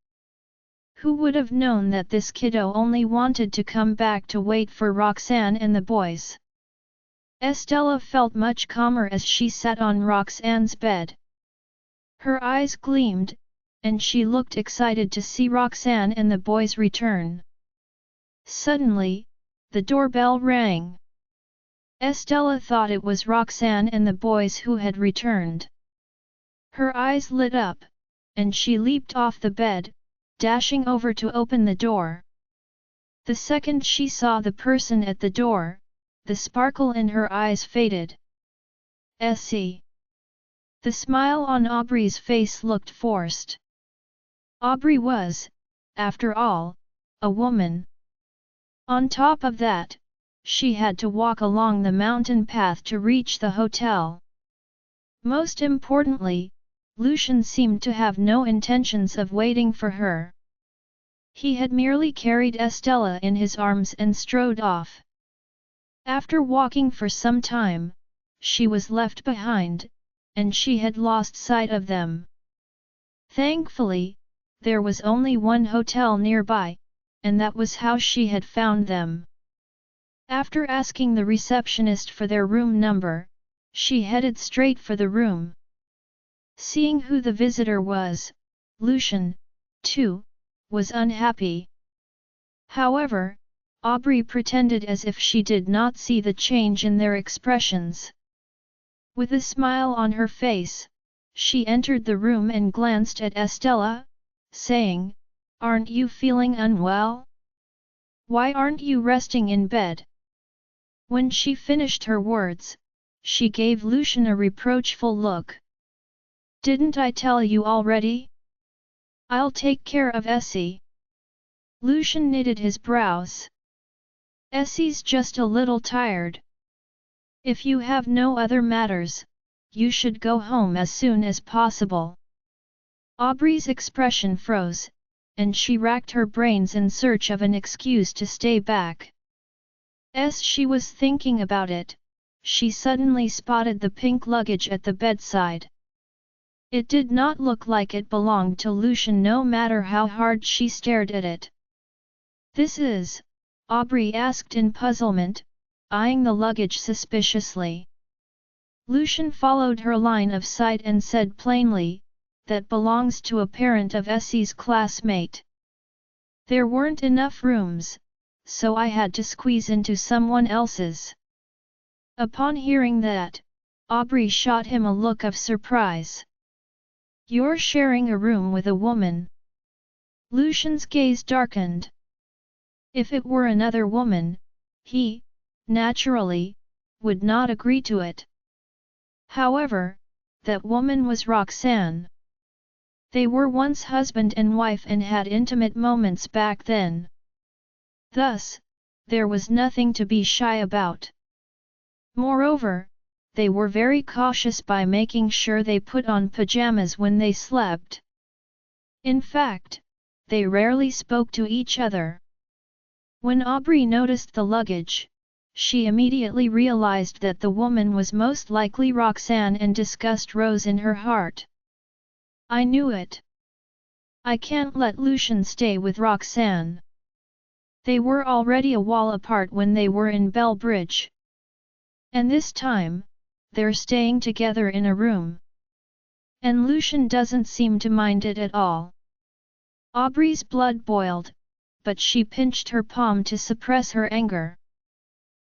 Who would have known that this kiddo only wanted to come back to wait for Roxanne and the boys?" Estella felt much calmer as she sat on Roxanne's bed. Her eyes gleamed, and she looked excited to see Roxanne and the boys return. Suddenly, the doorbell rang. Estella thought it was Roxanne and the boys who had returned. Her eyes lit up, and she leaped off the bed, dashing over to open the door. The second she saw the person at the door, the sparkle in her eyes faded. "Essie." The smile on Aubrey's face looked forced. Aubrey was, after all, a woman. On top of that, she had to walk along the mountain path to reach the hotel. Most importantly, Lucian seemed to have no intentions of waiting for her. He had merely carried Estella in his arms and strode off. After walking for some time, she was left behind, and she had lost sight of them. Thankfully, there was only one hotel nearby, and that was how she had found them. After asking the receptionist for their room number, she headed straight for the room. Seeing who the visitor was, Lucian, too, was unhappy. However, Aubrey pretended as if she did not see the change in their expressions. With a smile on her face, she entered the room and glanced at Estella, saying, "Aren't you feeling unwell? Why aren't you resting in bed?" When she finished her words, she gave Lucian a reproachful look. "Didn't I tell you already? I'll take care of Essie." Lucian knitted his brows. "Essie's just a little tired. If you have no other matters, you should go home as soon as possible." Aubrey's expression froze, and she racked her brains in search of an excuse to stay back. As she was thinking about it, she suddenly spotted the pink luggage at the bedside. It did not look like it belonged to Lucian no matter how hard she stared at it. "This is?" Aubrey asked in puzzlement, eyeing the luggage suspiciously. Lucian followed her line of sight and said plainly, "That belongs to a parent of Essie's classmate. There weren't enough rooms, so I had to squeeze into someone else's." Upon hearing that, Aubrey shot him a look of surprise. "You're sharing a room with a woman?" Lucian's gaze darkened. If it were another woman, he, naturally, would not agree to it. However, that woman was Roxanne. They were once husband and wife and had intimate moments back then. Thus, there was nothing to be shy about. Moreover, they were very cautious by making sure they put on pajamas when they slept. In fact, they rarely spoke to each other. When Aubrey noticed the luggage, she immediately realized that the woman was most likely Roxanne and disgust rose in her heart. "I knew it. I can't let Lucian stay with Roxanne." They were already a wall apart when they were in Bellbridge. And this time, they're staying together in a room. And Lucian doesn't seem to mind it at all. Aubrey's blood boiled, but she pinched her palm to suppress her anger.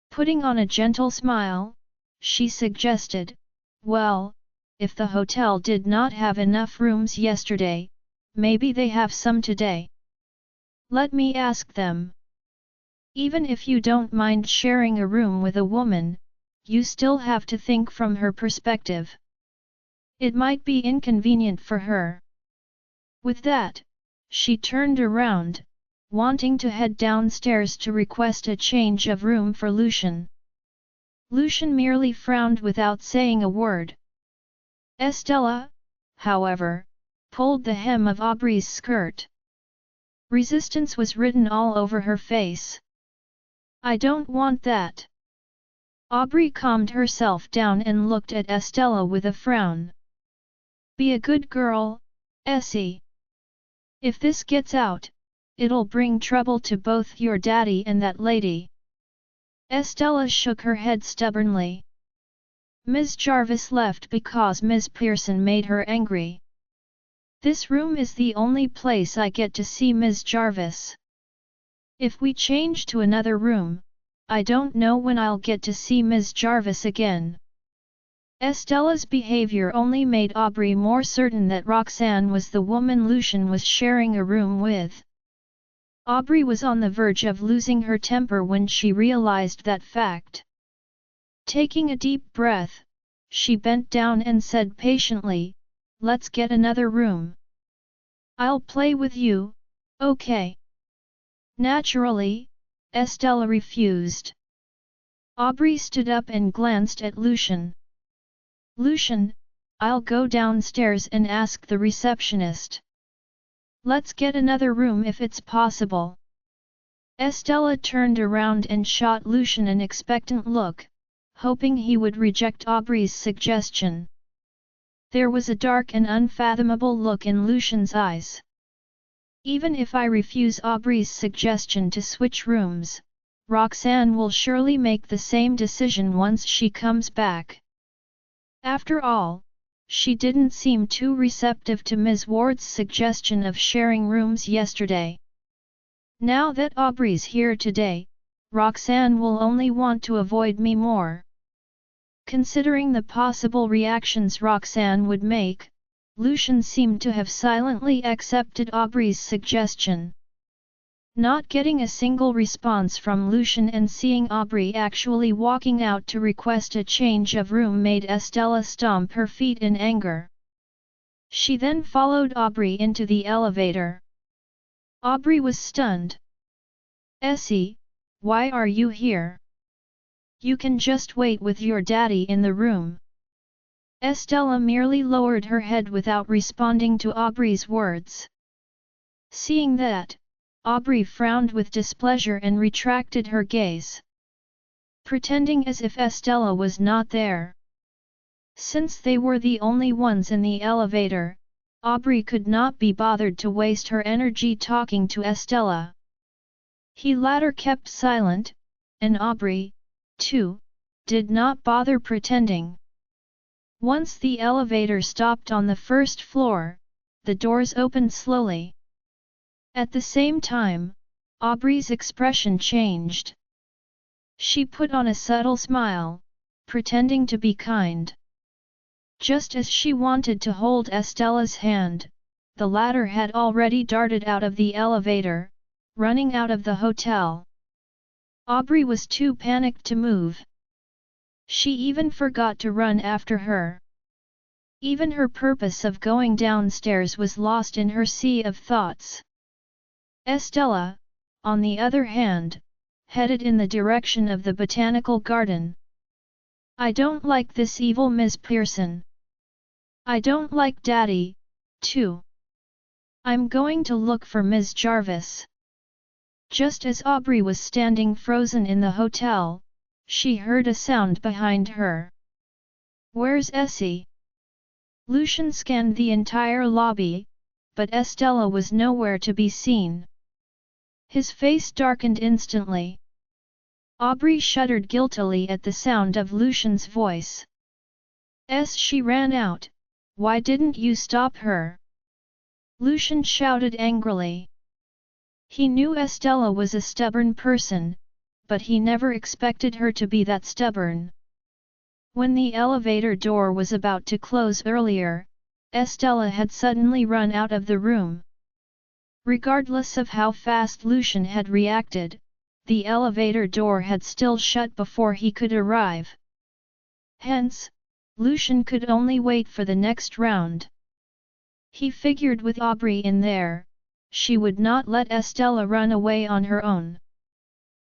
Putting on a gentle smile, she suggested, "Well, if the hotel did not have enough rooms yesterday, maybe they have some today. Let me ask them." Even if you don't mind sharing a room with a woman, you still have to think from her perspective. It might be inconvenient for her. With that, she turned around, wanting to head downstairs to request a change of room for Lucian. Lucian merely frowned without saying a word. Estella, however, pulled the hem of Aubrey's skirt. Resistance was written all over her face. "I don't want that." Aubrey calmed herself down and looked at Estella with a frown. "Be a good girl, Essie. If this gets out, it'll bring trouble to both your daddy and that lady." Estella shook her head stubbornly. "Ms. Jarvis left because Ms. Pearson made her angry. This room is the only place I get to see Ms. Jarvis. If we change to another room, I don't know when I'll get to see Ms. Jarvis again." Estella's behavior only made Aubrey more certain that Roxanne was the woman Lucian was sharing a room with. Aubrey was on the verge of losing her temper when she realized that fact. Taking a deep breath, she bent down and said patiently, "Let's get another room. I'll play with you, okay?" Naturally, Estella refused. Aubrey stood up and glanced at Lucian. "Lucian, I'll go downstairs and ask the receptionist. Let's get another room if it's possible." Estella turned around and shot Lucian an expectant look, hoping he would reject Aubrey's suggestion. There was a dark and unfathomable look in Lucian's eyes. "Even if I refuse Aubrey's suggestion to switch rooms, Roxanne will surely make the same decision once she comes back. After all, she didn't seem too receptive to Ms. Ward's suggestion of sharing rooms yesterday. Now that Aubrey's here today, Roxanne will only want to avoid me more." Considering the possible reactions Roxanne would make, Lucian seemed to have silently accepted Aubrey's suggestion. Not getting a single response from Lucian and seeing Aubrey actually walking out to request a change of room made Estella stomp her feet in anger. She then followed Aubrey into the elevator. Aubrey was stunned. "Essie, why are you here? You can just wait with your daddy in the room." Estella merely lowered her head without responding to Aubrey's words. Seeing that, Aubrey frowned with displeasure and retracted her gaze, pretending as if Estella was not there. Since they were the only ones in the elevator, Aubrey could not be bothered to waste her energy talking to Estella. He latter kept silent, and Aubrey, too, did not bother pretending. Once the elevator stopped on the first floor, the doors opened slowly. At the same time, Aubrey's expression changed. She put on a subtle smile, pretending to be kind. Just as she wanted to hold Estella's hand, the latter had already darted out of the elevator, running out of the hotel. Aubrey was too panicked to move. She even forgot to run after her. Even her purpose of going downstairs was lost in her sea of thoughts. Estella, on the other hand, headed in the direction of the botanical garden. "I don't like this evil Miss Pearson. I don't like Daddy, too. I'm going to look for Ms. Jarvis." Just as Aubrey was standing frozen in the hotel, she heard a sound behind her. "Where's Essie?" Lucian scanned the entire lobby, but Estella was nowhere to be seen. His face darkened instantly. Aubrey shuddered guiltily at the sound of Lucian's voice. She ran out. "Why didn't you stop her?" Lucian shouted angrily. He knew Estella was a stubborn person, but he never expected her to be that stubborn. When the elevator door was about to close earlier, Estella had suddenly run out of the room. Regardless of how fast Lucian had reacted, the elevator door had still shut before he could arrive. Hence, Lucian could only wait for the next round. He figured with Aubrey in there, she would not let Estella run away on her own.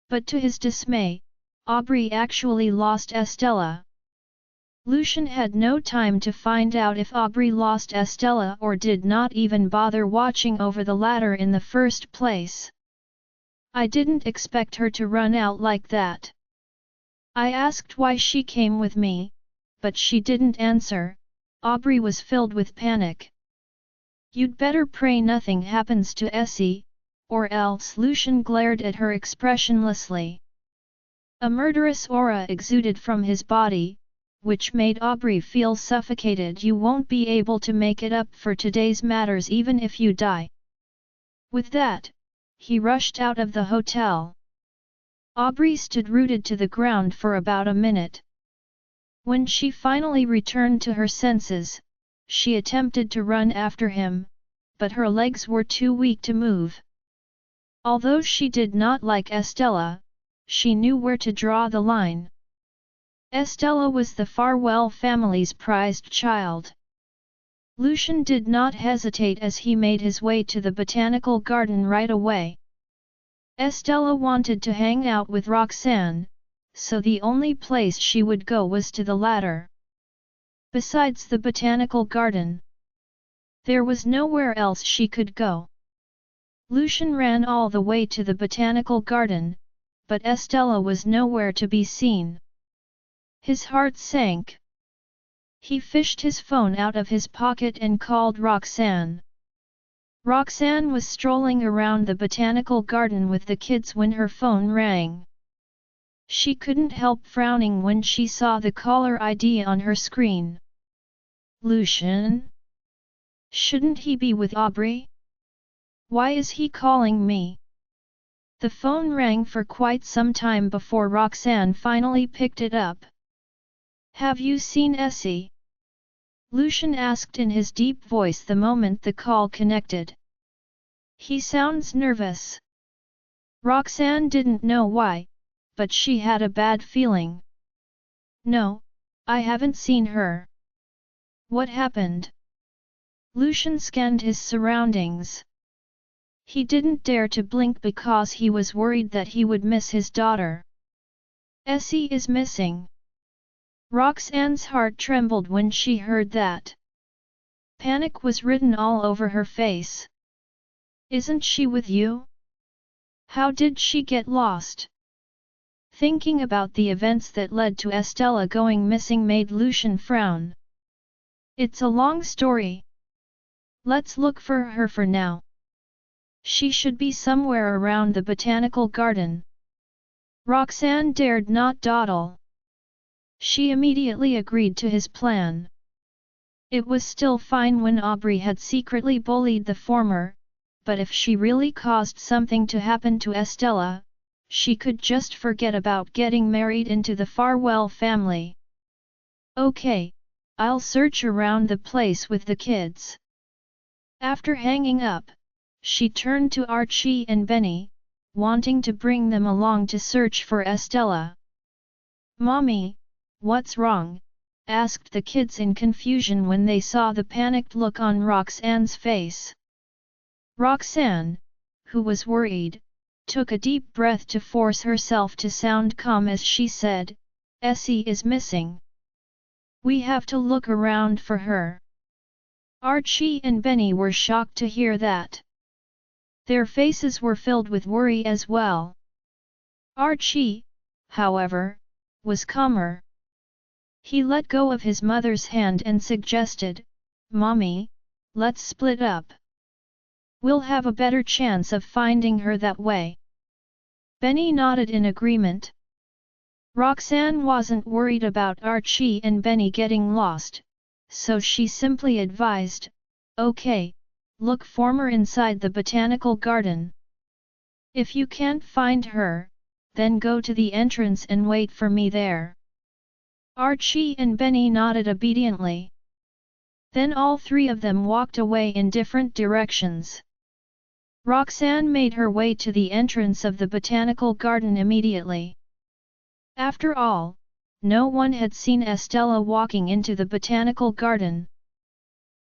But to his dismay, Aubrey actually lost Estella. Lucian had no time to find out if Aubrey lost Estella or did not even bother watching over the latter in the first place. "I didn't expect her to run out like that. I asked why she came with me, but she didn't answer." Aubrey was filled with panic. "You'd better pray nothing happens to Essie, or else." Lucian glared at her expressionlessly. A murderous aura exuded from his body, which made Aubrey feel suffocated. "You won't be able to make it up for today's matters even if you die." With that, he rushed out of the hotel. Aubrey stood rooted to the ground for about a minute. When she finally returned to her senses, she attempted to run after him, but her legs were too weak to move. Although she did not like Estella, she knew where to draw the line. Estella was the Farwell family's prized child. Lucian did not hesitate as he made his way to the botanical garden right away. Estella wanted to hang out with Roxanne, so the only place she would go was to the latter. Besides the botanical garden, there was nowhere else she could go. Lucian ran all the way to the botanical garden, but Estella was nowhere to be seen. His heart sank. He fished his phone out of his pocket and called Roxanne. Roxanne was strolling around the botanical garden with the kids when her phone rang. She couldn't help frowning when she saw the caller ID on her screen. "Lucian? Shouldn't he be with Aubrey? Why is he calling me?" The phone rang for quite some time before Roxanne finally picked it up. Have you seen Essie? Lucian asked in his deep voice the moment the call connected. He sounds nervous. Roxanne didn't know why, but she had a bad feeling. No, I haven't seen her. What happened? Lucian scanned his surroundings. He didn't dare to blink because he was worried that he would miss his daughter. Essie is missing. Roxanne's heart trembled when she heard that. Panic was written all over her face. Isn't she with you? How did she get lost? Thinking about the events that led to Estella going missing made Lucian frown. It's a long story. Let's look for her for now. She should be somewhere around the botanical garden. Roxanne dared not dawdle. She immediately agreed to his plan. It was still fine when Aubrey had secretly bullied the former, but if she really caused something to happen to Estella, she could just forget about getting married into the Farwell family. Okay, I'll search around the place with the kids. After hanging up, she turned to Archie and Benny, wanting to bring them along to search for Estella. Mommy, what's wrong? Asked the kids in confusion when they saw the panicked look on Roxanne's face. Roxanne, who was worried, took a deep breath to force herself to sound calm as she said, Essie is missing. We have to look around for her. Archie and Benny were shocked to hear that. Their faces were filled with worry as well. Archie, however, was calmer. He let go of his mother's hand and suggested, Mommy, let's split up. We'll have a better chance of finding her that way. Benny nodded in agreement. Roxanne wasn't worried about Archie and Benny getting lost, so she simply advised, Okay, look for her inside the botanical garden. If you can't find her, then go to the entrance and wait for me there. Archie and Benny nodded obediently. Then all three of them walked away in different directions. Roxanne made her way to the entrance of the botanical garden immediately. After all, no one had seen Estella walking into the botanical garden.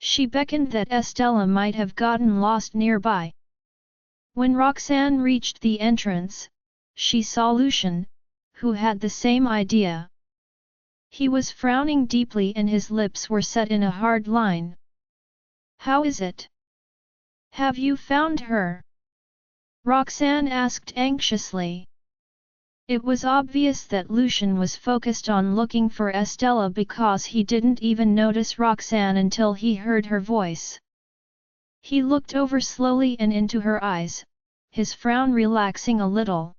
She beckoned that Estella might have gotten lost nearby. When Roxanne reached the entrance, she saw Lucian, who had the same idea. He was frowning deeply and his lips were set in a hard line. How is it? Have you found her? Roxanne asked anxiously. It was obvious that Lucian was focused on looking for Estella because he didn't even notice Roxanne until he heard her voice. He looked over slowly and into her eyes, his frown relaxing a little.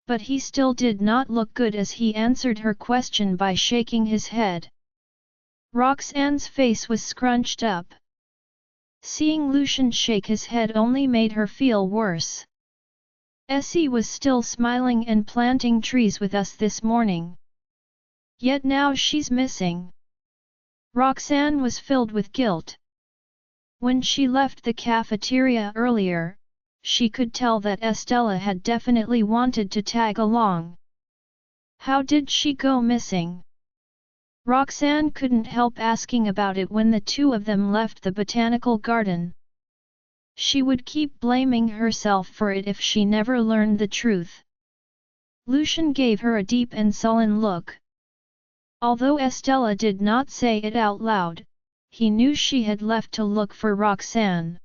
But he still did not look good as he answered her question by shaking his head. Roxanne's face was scrunched up. Seeing Lucian shake his head only made her feel worse. Essie was still smiling and planting trees with us this morning. Yet now she's missing. Roxanne was filled with guilt. When she left the cafeteria earlier, she could tell that Estella had definitely wanted to tag along. How did she go missing? Roxanne couldn't help asking about it when the two of them left the botanical garden. She would keep blaming herself for it if she never learned the truth. Lucian gave her a deep and sullen look. Although Estella did not say it out loud, he knew she had left to look for Roxanne.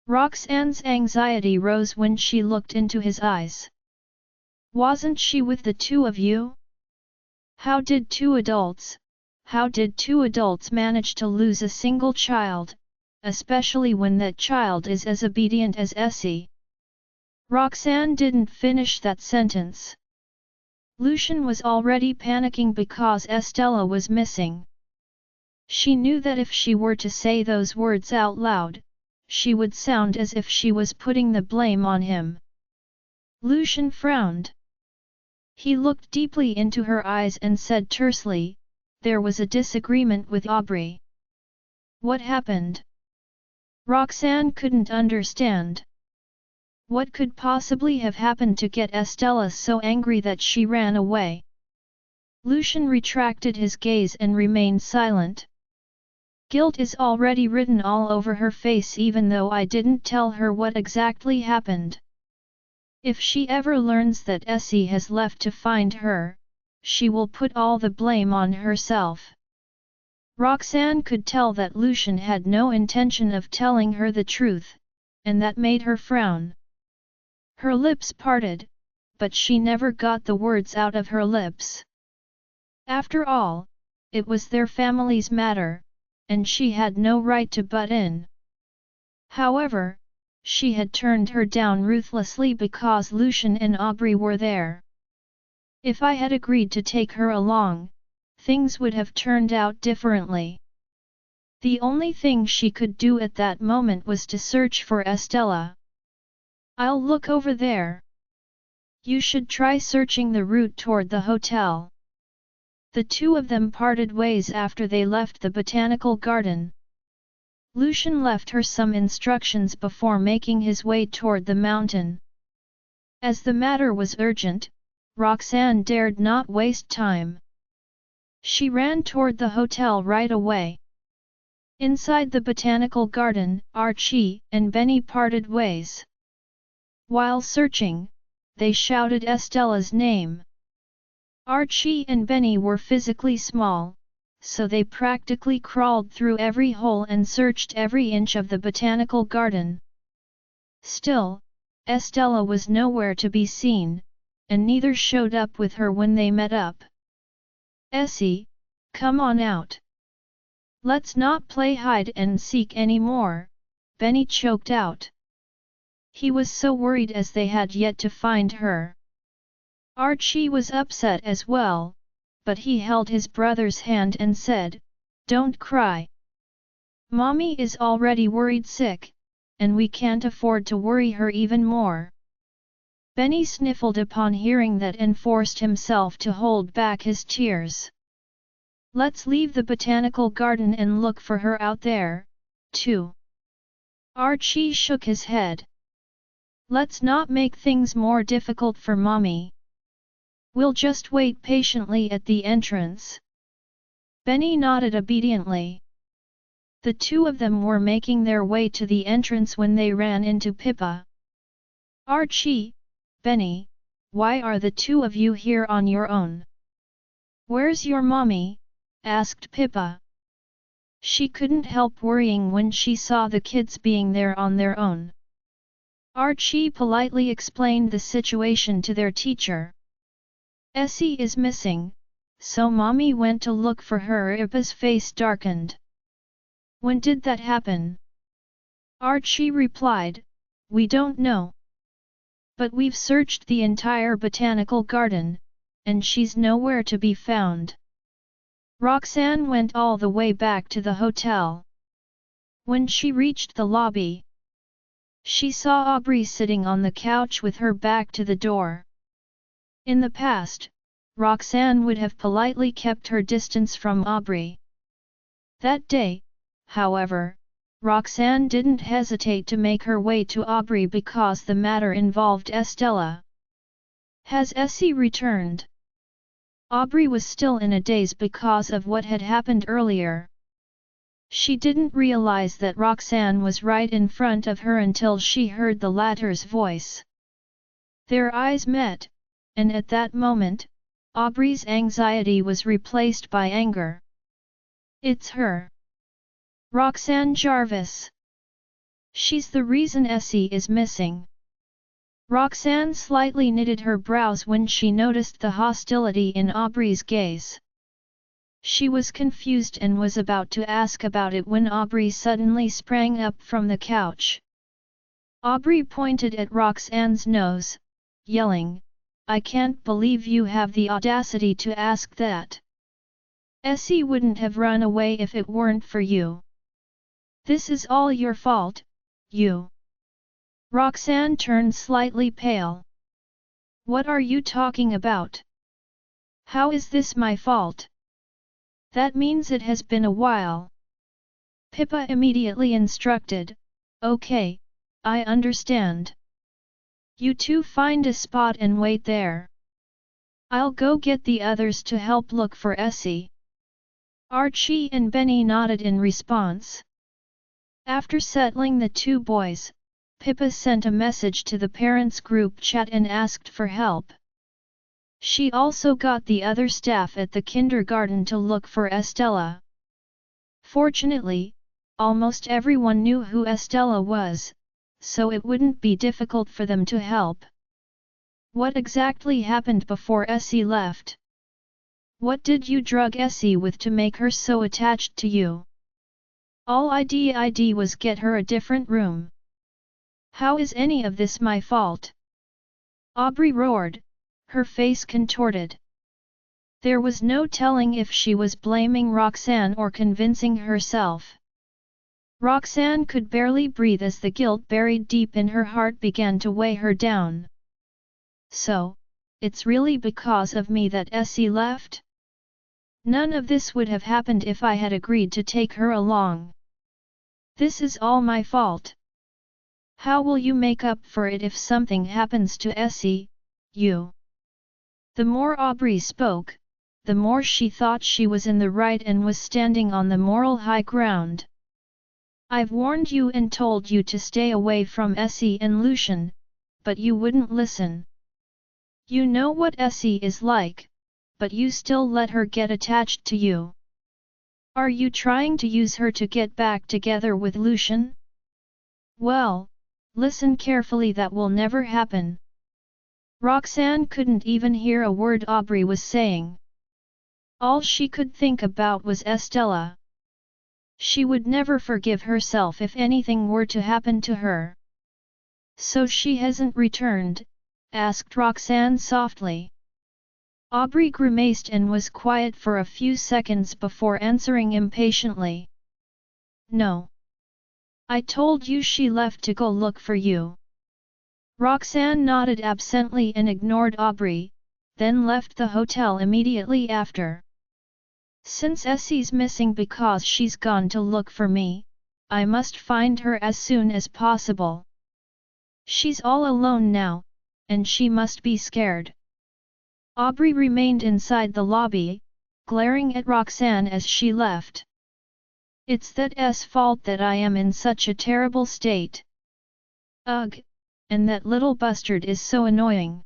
Roxanne's anxiety rose when she looked into his eyes. Wasn't she with the two of you? How did two adults manage to lose a single child, especially when that child is as obedient as Essie? Roxanne didn't finish that sentence. Lucian was already panicking because Estella was missing. She knew that if she were to say those words out loud, she would sound as if she was putting the blame on him. Lucian frowned. He looked deeply into her eyes and said tersely, "There was a disagreement with Aubrey." "What happened?" Roxanne couldn't understand. What could possibly have happened to get Estella so angry that she ran away? Lucian retracted his gaze and remained silent. Guilt is already written all over her face even though I didn't tell her what exactly happened. If she ever learns that Essie has left to find her, she will put all the blame on herself. Roxanne could tell that Lucian had no intention of telling her the truth, and that made her frown. Her lips parted, but she never got the words out of her lips. After all, it was their family's matter, and she had no right to butt in. However, she had turned her down ruthlessly because Lucian and Aubrey were there. If I had agreed to take her along, things would have turned out differently. The only thing she could do at that moment was to search for Estella. "I'll look over there. You should try searching the route toward the hotel." The two of them parted ways after they left the botanical garden. Lucian left her some instructions before making his way toward the mountain. As the matter was urgent, Roxanne dared not waste time. She ran toward the hotel right away. Inside the botanical garden, Archie and Benny parted ways. While searching, they shouted Estella's name. Archie and Benny were physically small, so they practically crawled through every hole and searched every inch of the botanical garden. Still, Estella was nowhere to be seen, and neither showed up with her when they met up. "Essie, come on out. Let's not play hide and seek anymore," Benny choked out. He was so worried as they had yet to find her. Archie was upset as well, but he held his brother's hand and said, "Don't cry. Mommy is already worried sick, and we can't afford to worry her even more." Benny sniffled upon hearing that and forced himself to hold back his tears. "Let's leave the botanical garden and look for her out there, too." Archie shook his head. "Let's not make things more difficult for Mommy. We'll just wait patiently at the entrance." Benny nodded obediently. The two of them were making their way to the entrance when they ran into Pippa. "Archie, Benny, why are the two of you here on your own?" "Where's your mommy?" asked Pippa. She couldn't help worrying when she saw the kids being there on their own. Archie politely explained the situation to their teacher. "Essie is missing, so Mommy went to look for her." Pippa's face darkened. "When did that happen?" Archie replied, "We don't know. But we've searched the entire botanical garden, and she's nowhere to be found." Roxanne went all the way back to the hotel. When she reached the lobby, she saw Aubrey sitting on the couch with her back to the door. In the past, Roxanne would have politely kept her distance from Aubrey. That day, however, Roxanne didn't hesitate to make her way to Aubrey because the matter involved Estella. "Has Essie returned?" Aubrey was still in a daze because of what had happened earlier. She didn't realize that Roxanne was right in front of her until she heard the latter's voice. Their eyes met, and at that moment, Aubrey's anxiety was replaced by anger. "It's her. Roxanne Jarvis. She's the reason Essie is missing." Roxanne slightly knitted her brows when she noticed the hostility in Aubrey's gaze. She was confused and was about to ask about it when Aubrey suddenly sprang up from the couch. Aubrey pointed at Roxanne's nose, yelling, "I can't believe you have the audacity to ask that. Essie wouldn't have run away if it weren't for you. This is all your fault, you." Roxanne turned slightly pale. "What are you talking about?" How is this my fault? That means it has been a while. Pippa immediately instructed, okay, I understand. You two find a spot and wait there. I'll go get the others to help look for Essie. Archie and Benny nodded in response. After settling the two boys, Pippa sent a message to the parents' group chat and asked for help. She also got the other staff at the kindergarten to look for Estella. Fortunately, almost everyone knew who Estella was, so it wouldn't be difficult for them to help. What exactly happened before Essie left? What did you drug Essie with to make her so attached to you? All I did was get her a different room. How is any of this my fault? Aubrey roared, her face contorted. There was no telling if she was blaming Roxanne or convincing herself. Roxanne could barely breathe as the guilt buried deep in her heart began to weigh her down. So, it's really because of me that Essie left? None of this would have happened if I had agreed to take her along. This is all my fault. How will you make up for it if something happens to Essie, you? The more Aubrey spoke, the more she thought she was in the right and was standing on the moral high ground. I've warned you and told you to stay away from Essie and Lucian, but you wouldn't listen. You know what Essie is like, but you still let her get attached to you. Are you trying to use her to get back together with Lucian? Well, listen carefully, that will never happen. Roxanne couldn't even hear a word Aubrey was saying. All she could think about was Estella. She would never forgive herself if anything were to happen to her. So she hasn't returned? Asked Roxanne softly. Aubrey grimaced and was quiet for a few seconds before answering impatiently. No. I told you she left to go look for you. Roxanne nodded absently and ignored Aubrey, then left the hotel immediately after. Since Essie's missing because she's gone to look for me, I must find her as soon as possible. She's all alone now, and she must be scared. Aubrey remained inside the lobby, glaring at Roxanne as she left. It's that S fault that I am in such a terrible state. Ugh, and that little bastard is so annoying.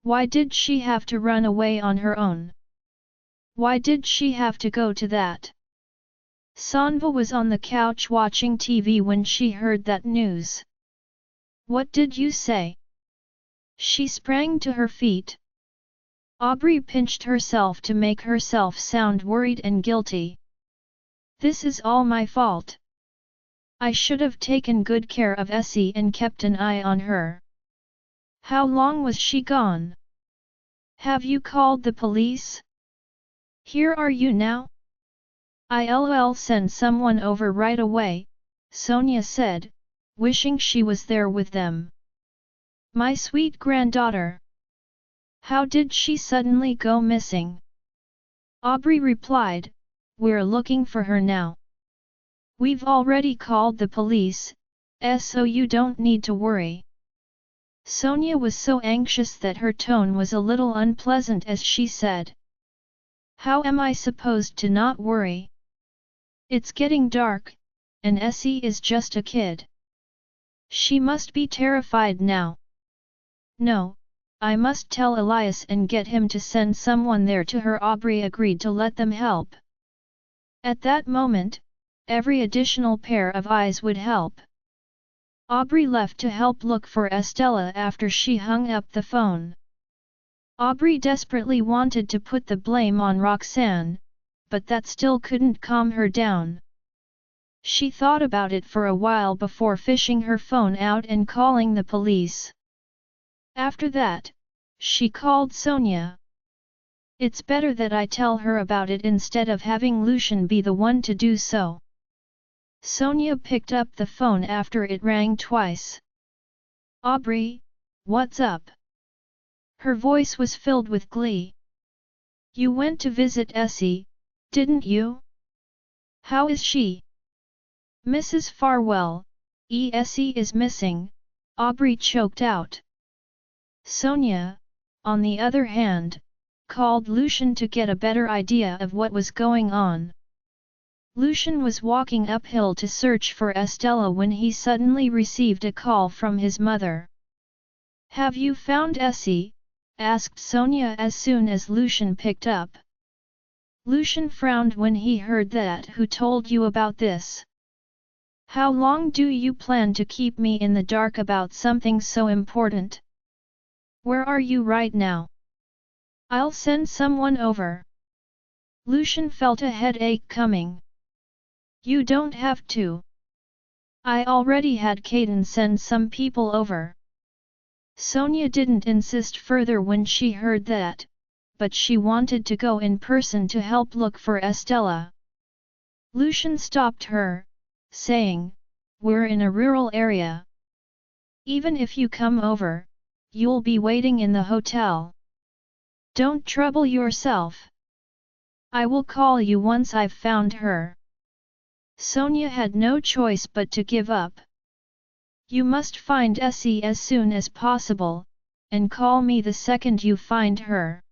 Why did she have to run away on her own? Why did she have to go to that? Sanva was on the couch watching TV when she heard that news. What did you say? She sprang to her feet. Aubrey pinched herself to make herself sound worried and guilty. This is all my fault. I should have taken good care of Essie and kept an eye on her. How long was she gone? Have you called the police? Here are you now? I'll send someone over right away, Sonia said, wishing she was there with them. My sweet granddaughter. How did she suddenly go missing? Aubrey replied, we're looking for her now. We've already called the police, so you don't need to worry. Sonia was so anxious that her tone was a little unpleasant as she said. How am I supposed to not worry? It's getting dark, and Essie is just a kid. She must be terrified now. No, I must tell Elias and get him to send someone there to her. Aubrey agreed to let them help. At that moment, every additional pair of eyes would help. Aubrey left to help look for Estella after she hung up the phone. Aubrey desperately wanted to put the blame on Roxanne, but that still couldn't calm her down. She thought about it for a while before fishing her phone out and calling the police. After that, she called Sonia. It's better that I tell her about it instead of having Lucian be the one to do so. Sonia picked up the phone after it rang twice. Aubrey, what's up? Her voice was filled with glee. You went to visit Essie, didn't you? How is she? Mrs. Farwell, Essie is missing, Aubrey choked out. Sonia, on the other hand, called Lucian to get a better idea of what was going on. Lucian was walking uphill to search for Estella when he suddenly received a call from his mother. Have you found Essie? Asked Sonia as soon as Lucian picked up. Lucian frowned when he heard that. Who told you about this? How long do you plan to keep me in the dark about something so important? Where are you right now? I'll send someone over. Lucian felt a headache coming. You don't have to. I already had Caden send some people over. Sonia didn't insist further when she heard that, but she wanted to go in person to help look for Estella. Lucian stopped her, saying, We're in a rural area. Even if you come over, you'll be waiting in the hotel. Don't trouble yourself. I will call you once I've found her. Sonia had no choice but to give up. You must find Essie as soon as possible, and call me the second you find her.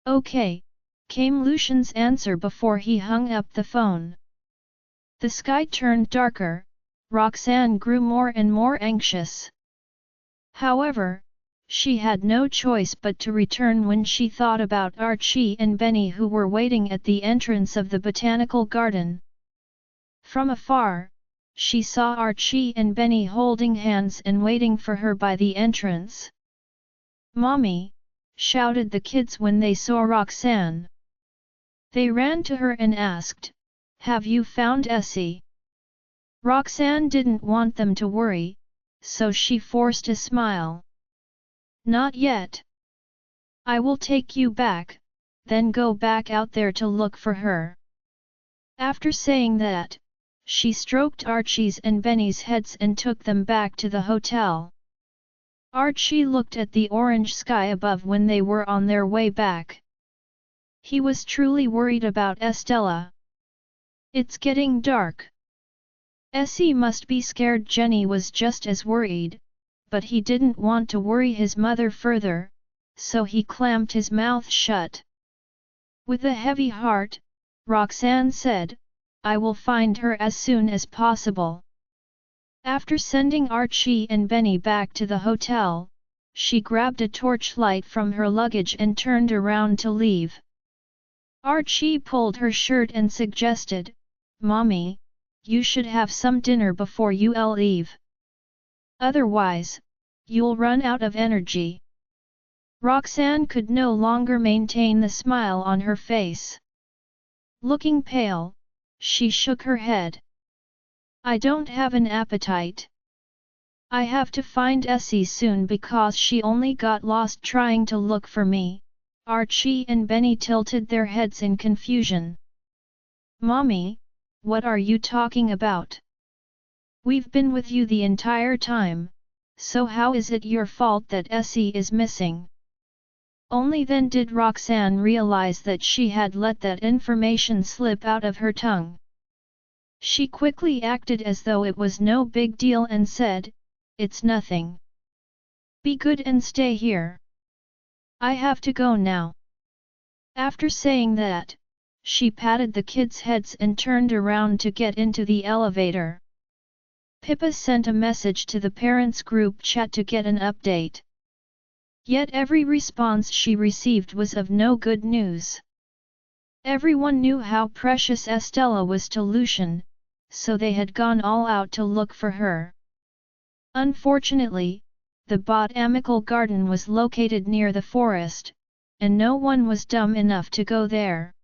Okay, came Lucian's answer before he hung up the phone. The sky turned darker, Roxanne grew more and more anxious. However, she had no choice but to return when she thought about Archie and Benny who were waiting at the entrance of the botanical garden. From afar, she saw Archie and Benny holding hands and waiting for her by the entrance. Mommy! Shouted the kids when they saw Roxanne. They ran to her and asked, Have you found Essie? Roxanne didn't want them to worry, so she forced a smile. Not yet. I will take you back, then go back out there to look for her. After saying that, she stroked Archie's and Benny's heads and took them back to the hotel. Archie looked at the orange sky above when they were on their way back. He was truly worried about Estella. It's getting dark. Essie must be scared. Jenny was just as worried, but he didn't want to worry his mother further, so he clamped his mouth shut. With a heavy heart, Roxanne said, I will find her as soon as possible. After sending Archie and Benny back to the hotel, she grabbed a torchlight from her luggage and turned around to leave. Archie pulled her shirt and suggested, Mommy, you should have some dinner before you leave. Otherwise, you'll run out of energy. Roxanne could no longer maintain the smile on her face. Looking pale, she shook her head. I don't have an appetite. I have to find Essie soon because she only got lost trying to look for me. Archie and Benny tilted their heads in confusion. Mommy, what are you talking about? We've been with you the entire time, so how is it your fault that Essie is missing? Only then did Roxanne realize that she had let that information slip out of her tongue. She quickly acted as though it was no big deal and said, It's nothing. Be good and stay here. I have to go now. After saying that, she patted the kids' heads and turned around to get into the elevator. Pippa sent a message to the parents' group chat to get an update. Yet every response she received was of no good news. Everyone knew how precious Estella was to Lucian, so they had gone all out to look for her. Unfortunately, the botanical garden was located near the forest, and no one was dumb enough to go there.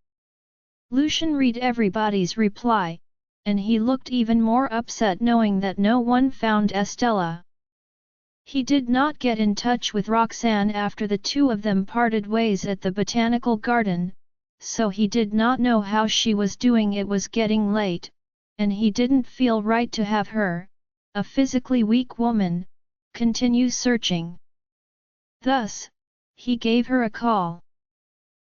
Lucian read everybody's reply, and he looked even more upset knowing that no one found Estella. He did not get in touch with Roxanne after the two of them parted ways at the botanical garden, so he did not know how she was doing. It was getting late, and he didn't feel right to have her, a physically weak woman, continue searching. Thus, he gave her a call.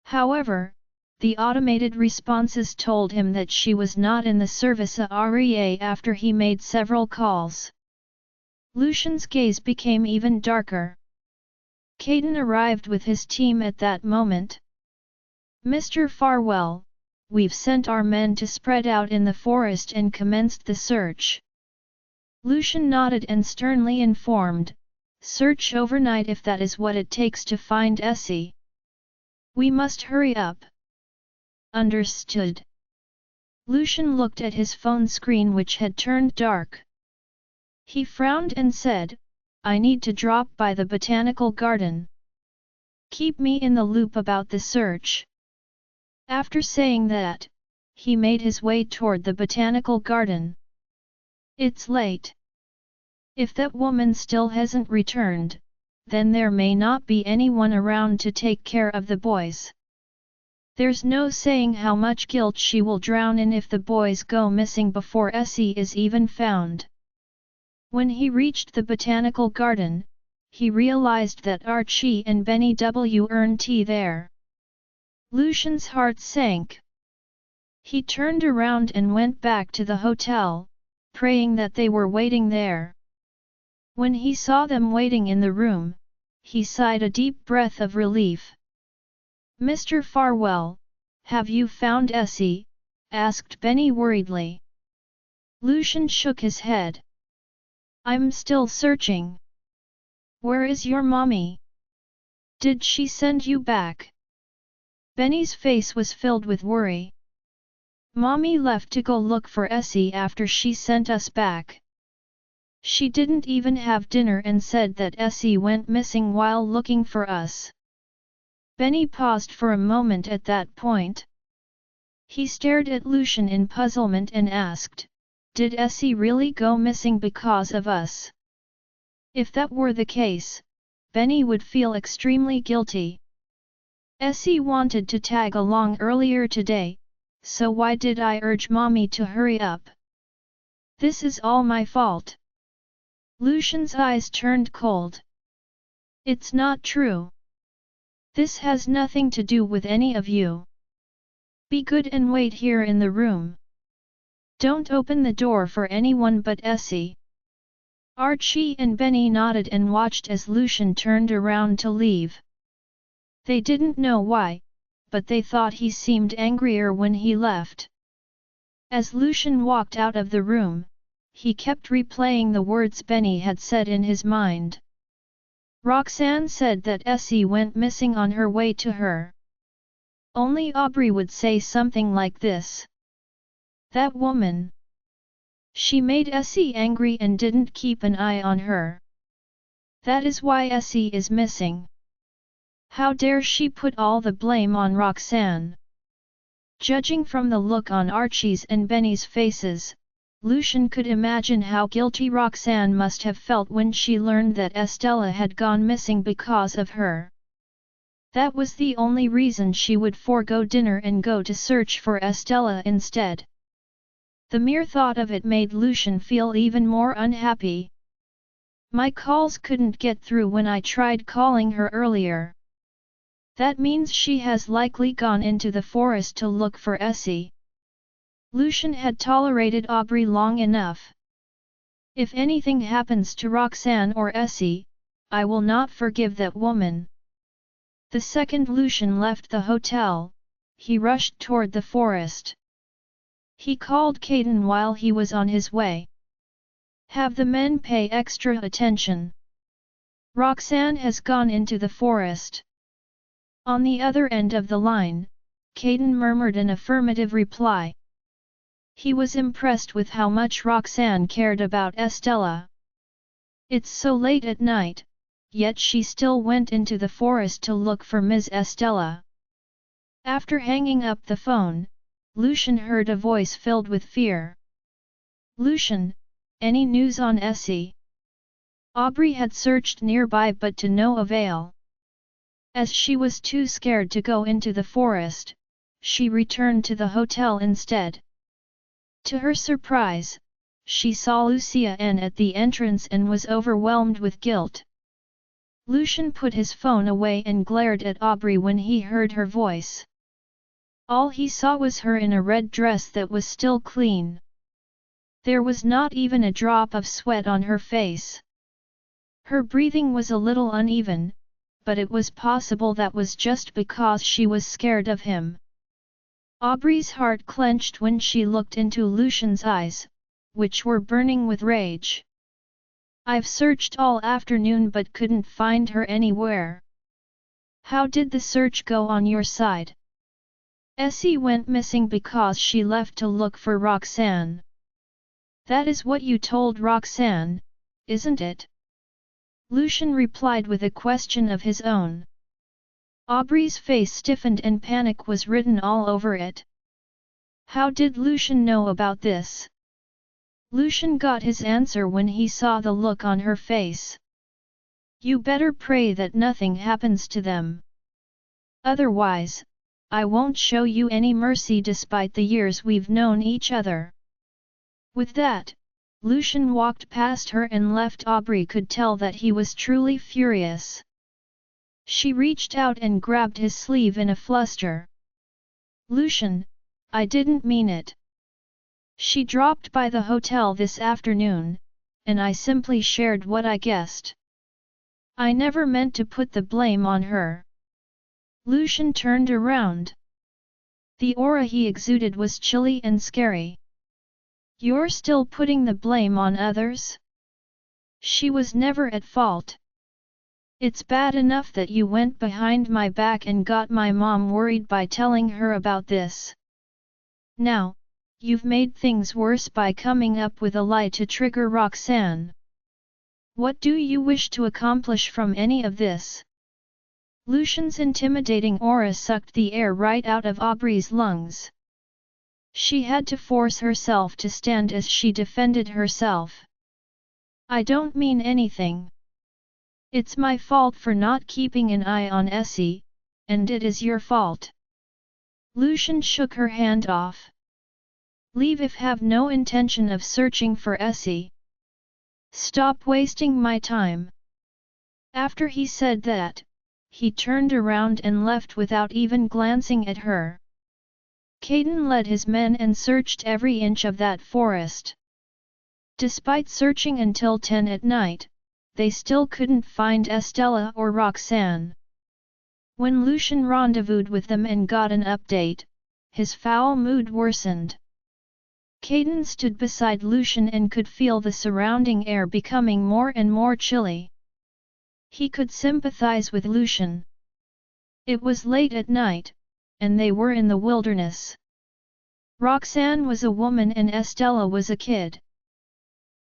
However, the automated responses told him that she was not in the service area after he made several calls. Lucian's gaze became even darker. Caden arrived with his team at that moment. "Mr. Farwell, we've sent our men to spread out in the forest and commenced the search." Lucian nodded and sternly informed, "Search overnight if that is what it takes to find Essie. We must hurry up." "Understood." Lucian looked at his phone screen which had turned dark. He frowned and said, "I need to drop by the botanical garden. Keep me in the loop about the search." After saying that, he made his way toward the botanical garden. "It's late. If that woman still hasn't returned, then there may not be anyone around to take care of the boys. There's no saying how much guilt she will drown in if the boys go missing before Essie is even found." When he reached the botanical garden, he realized that Archie and Benny weren't there. Lucian's heart sank. He turned around and went back to the hotel, praying that they were waiting there. When he saw them waiting in the room, he sighed a deep breath of relief. "Mr. Farwell, have you found Essie?" asked Benny worriedly. Lucian shook his head. "I'm still searching." "Where is your mommy? Did she send you back?" Benny's face was filled with worry. "Mommy left to go look for Essie after she sent us back. She didn't even have dinner and said that Essie went missing while looking for us." Benny paused for a moment at that point. He stared at Lucian in puzzlement and asked, "Did Essie really go missing because of us?" If that were the case, Benny would feel extremely guilty. "Essie wanted to tag along earlier today, so why did I urge Mommy to hurry up? This is all my fault." Lucian's eyes turned cold. "It's not true. This has nothing to do with any of you. Be good and wait here in the room. Don't open the door for anyone but Essie." Archie and Benny nodded and watched as Lucian turned around to leave. They didn't know why, but they thought he seemed angrier when he left. As Lucian walked out of the room, he kept replaying the words Benny had said in his mind. Roxanne said that Essie went missing on her way to her. Only Aubrey would say something like this. That woman. She made Essie angry and didn't keep an eye on her. That is why Essie is missing. How dare she put all the blame on Roxanne? Judging from the look on Archie's and Benny's faces, Lucian could imagine how guilty Roxanne must have felt when she learned that Estella had gone missing because of her. That was the only reason she would forego dinner and go to search for Estella instead. The mere thought of it made Lucian feel even more unhappy. My calls couldn't get through when I tried calling her earlier. That means she has likely gone into the forest to look for Essie. Lucian had tolerated Aubrey long enough. If anything happens to Roxanne or Essie, I will not forgive that woman. The second Lucian left the hotel, he rushed toward the forest. He called Caden while he was on his way. Have the men pay extra attention. Roxanne has gone into the forest. On the other end of the line, Caden murmured an affirmative reply. He was impressed with how much Roxanne cared about Estella. It's so late at night, yet she still went into the forest to look for Ms. Estella. After hanging up the phone, Lucian heard a voice filled with fear. Lucian, any news on Essie? Aubrey had searched nearby but to no avail. As she was too scared to go into the forest, she returned to the hotel instead. To her surprise, she saw Lucia N at the entrance and was overwhelmed with guilt. Lucian put his phone away and glared at Aubrey when he heard her voice. All he saw was her in a red dress that was still clean. There was not even a drop of sweat on her face. Her breathing was a little uneven, but it was possible that was just because she was scared of him. Aubrey's heart clenched when she looked into Lucian's eyes, which were burning with rage. I've searched all afternoon but couldn't find her anywhere. How did the search go on your side? Essie went missing because she left to look for Roxanne. That is what you told Roxanne, isn't it? Lucian replied with a question of his own. Aubrey's face stiffened and panic was written all over it. How did Lucian know about this? Lucian got his answer when he saw the look on her face. You better pray that nothing happens to them. Otherwise, I won't show you any mercy despite the years we've known each other. With that, Lucian walked past her and left. Aubrey could tell that he was truly furious. She reached out and grabbed his sleeve in a fluster. Lucian, I didn't mean it. She dropped by the hotel this afternoon, and I simply shared what I guessed. I never meant to put the blame on her. Lucian turned around. The aura he exuded was chilly and scary. You're still putting the blame on others? She was never at fault. It's bad enough that you went behind my back and got my mom worried by telling her about this. Now, you've made things worse by coming up with a lie to trigger Roxanne. What do you wish to accomplish from any of this? Lucian's intimidating aura sucked the air right out of Aubrey's lungs. She had to force herself to stand as she defended herself. I don't mean anything. It's my fault for not keeping an eye on Essie, and it is your fault. Lucian shook her hand off. Leave if have no intention of searching for Essie. Stop wasting my time. After he said that, he turned around and left without even glancing at her. Caden led his men and searched every inch of that forest. Despite searching until 10 at night, they still couldn't find Estella or Roxanne. When Lucian rendezvoused with them and got an update, his foul mood worsened. Caden stood beside Lucian and could feel the surrounding air becoming more and more chilly. He could sympathize with Lucian. It was late at night, and they were in the wilderness. Roxanne was a woman and Estella was a kid.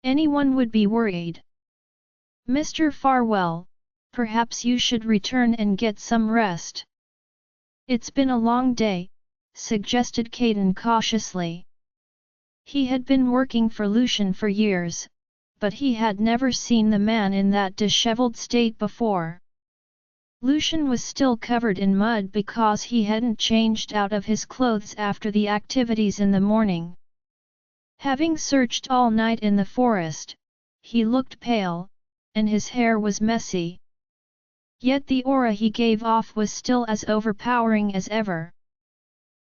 Anyone would be worried. Mr. Farwell, perhaps you should return and get some rest. It's been a long day, suggested Caden cautiously. He had been working for Lucian for years, but he had never seen the man in that disheveled state before. Lucian was still covered in mud because he hadn't changed out of his clothes after the activities in the morning. Having searched all night in the forest, he looked pale, and his hair was messy. Yet the aura he gave off was still as overpowering as ever.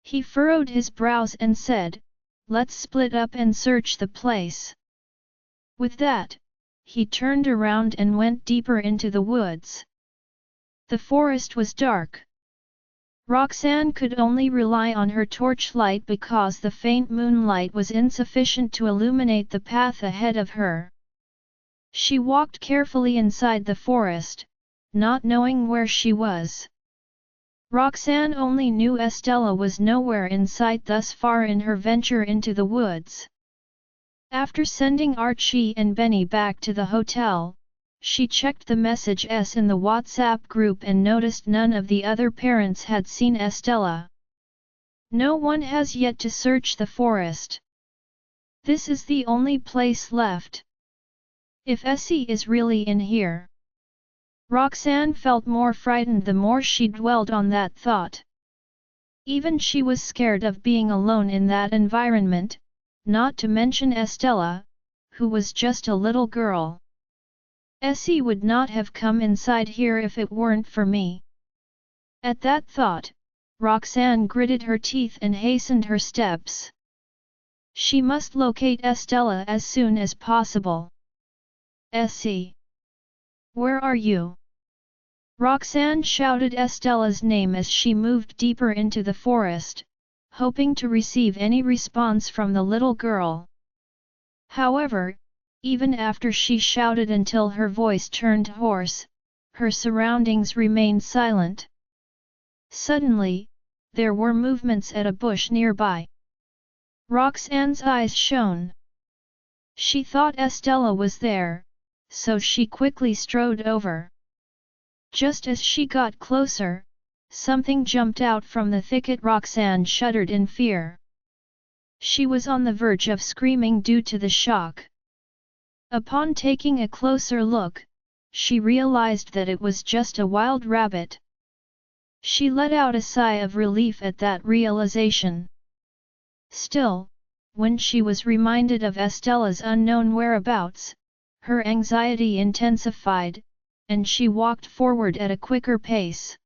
He furrowed his brows and said, "Let's split up and search the place." With that, he turned around and went deeper into the woods. The forest was dark. Roxanne could only rely on her torchlight because the faint moonlight was insufficient to illuminate the path ahead of her. She walked carefully inside the forest, not knowing where she was. Roxanne only knew Estella was nowhere in sight thus far in her venture into the woods. After sending Archie and Benny back to the hotel, she checked the messages in the WhatsApp group and noticed none of the other parents had seen Estella. No one has yet to search the forest. This is the only place left. If Essie is really in here. Roxanne felt more frightened the more she dwelled on that thought. Even she was scared of being alone in that environment, not to mention Estella, who was just a little girl. Essie would not have come inside here if it weren't for me. At that thought, Roxanne gritted her teeth and hastened her steps. She must locate Estella as soon as possible. Essie! Where are you? Roxanne shouted Estella's name as she moved deeper into the forest, hoping to receive any response from the little girl. However, even after she shouted until her voice turned hoarse, her surroundings remained silent. Suddenly, there were movements at a bush nearby. Roxanne's eyes shone. She thought Estella was there, so she quickly strode over. Just as she got closer, something jumped out from the thicket. Roxanne shuddered in fear. She was on the verge of screaming due to the shock. Upon taking a closer look, she realized that it was just a wild rabbit. She let out a sigh of relief at that realization. Still, when she was reminded of Estella's unknown whereabouts, her anxiety intensified, and she walked forward at a quicker pace.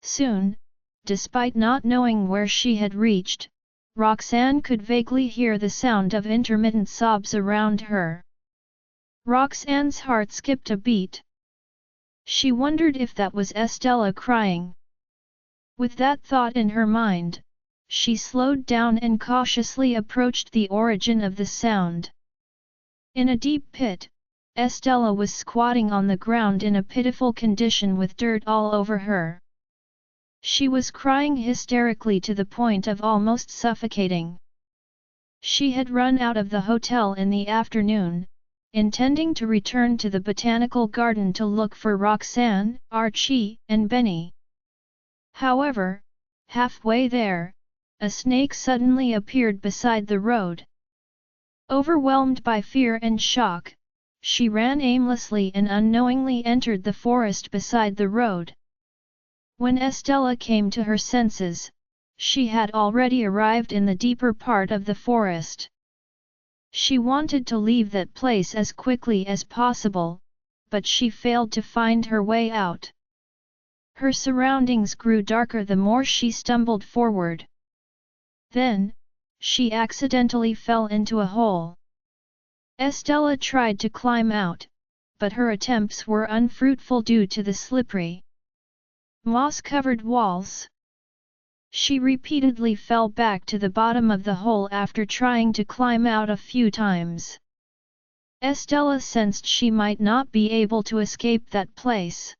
Soon, despite not knowing where she had reached, Roxanne could vaguely hear the sound of intermittent sobs around her. Roxanne's heart skipped a beat. She wondered if that was Estella crying. With that thought in her mind, she slowed down and cautiously approached the origin of the sound. In a deep pit, Estella was squatting on the ground in a pitiful condition with dirt all over her. She was crying hysterically to the point of almost suffocating. She had run out of the hotel in the afternoon, intending to return to the botanical garden to look for Roxanne, Archie, and Benny. However, halfway there, a snake suddenly appeared beside the road. Overwhelmed by fear and shock, she ran aimlessly and unknowingly entered the forest beside the road. When Estella came to her senses, she had already arrived in the deeper part of the forest. She wanted to leave that place as quickly as possible, but she failed to find her way out. Her surroundings grew darker the more she stumbled forward. Then, she accidentally fell into a hole. Estella tried to climb out, but her attempts were unfruitful due to the slippery, moss-covered walls. She repeatedly fell back to the bottom of the hole after trying to climb out a few times. Estella sensed she might not be able to escape that place.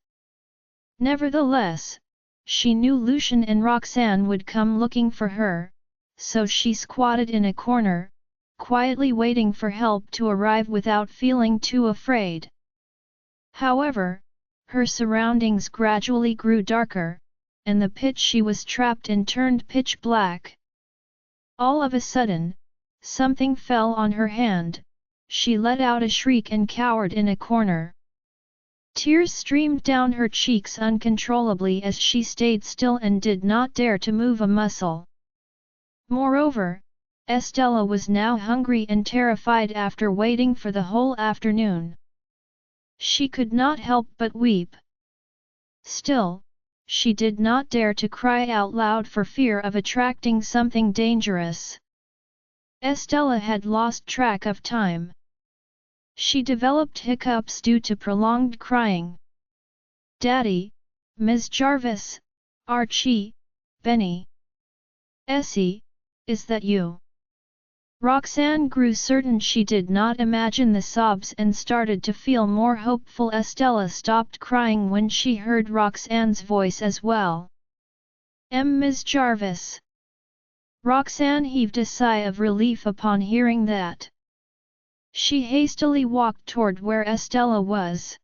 Nevertheless, she knew Lucian and Roxanne would come looking for her, so she squatted in a corner, quietly waiting for help to arrive without feeling too afraid. However, her surroundings gradually grew darker, and the pit she was trapped in turned pitch black. All of a sudden, something fell on her hand. She let out a shriek and cowered in a corner. Tears streamed down her cheeks uncontrollably as she stayed still and did not dare to move a muscle. Moreover, Estella was now hungry and terrified after waiting for the whole afternoon. She could not help but weep. Still, she did not dare to cry out loud for fear of attracting something dangerous. Estella had lost track of time. She developed hiccups due to prolonged crying. "Daddy, Ms. Jarvis, Archie, Benny. Essie, is that you?" Roxanne grew certain she did not imagine the sobs and started to feel more hopeful. Estella stopped crying when she heard Roxanne's voice as well. "Ms. Jarvis." Roxanne heaved a sigh of relief upon hearing that. She hastily walked toward where Estella was.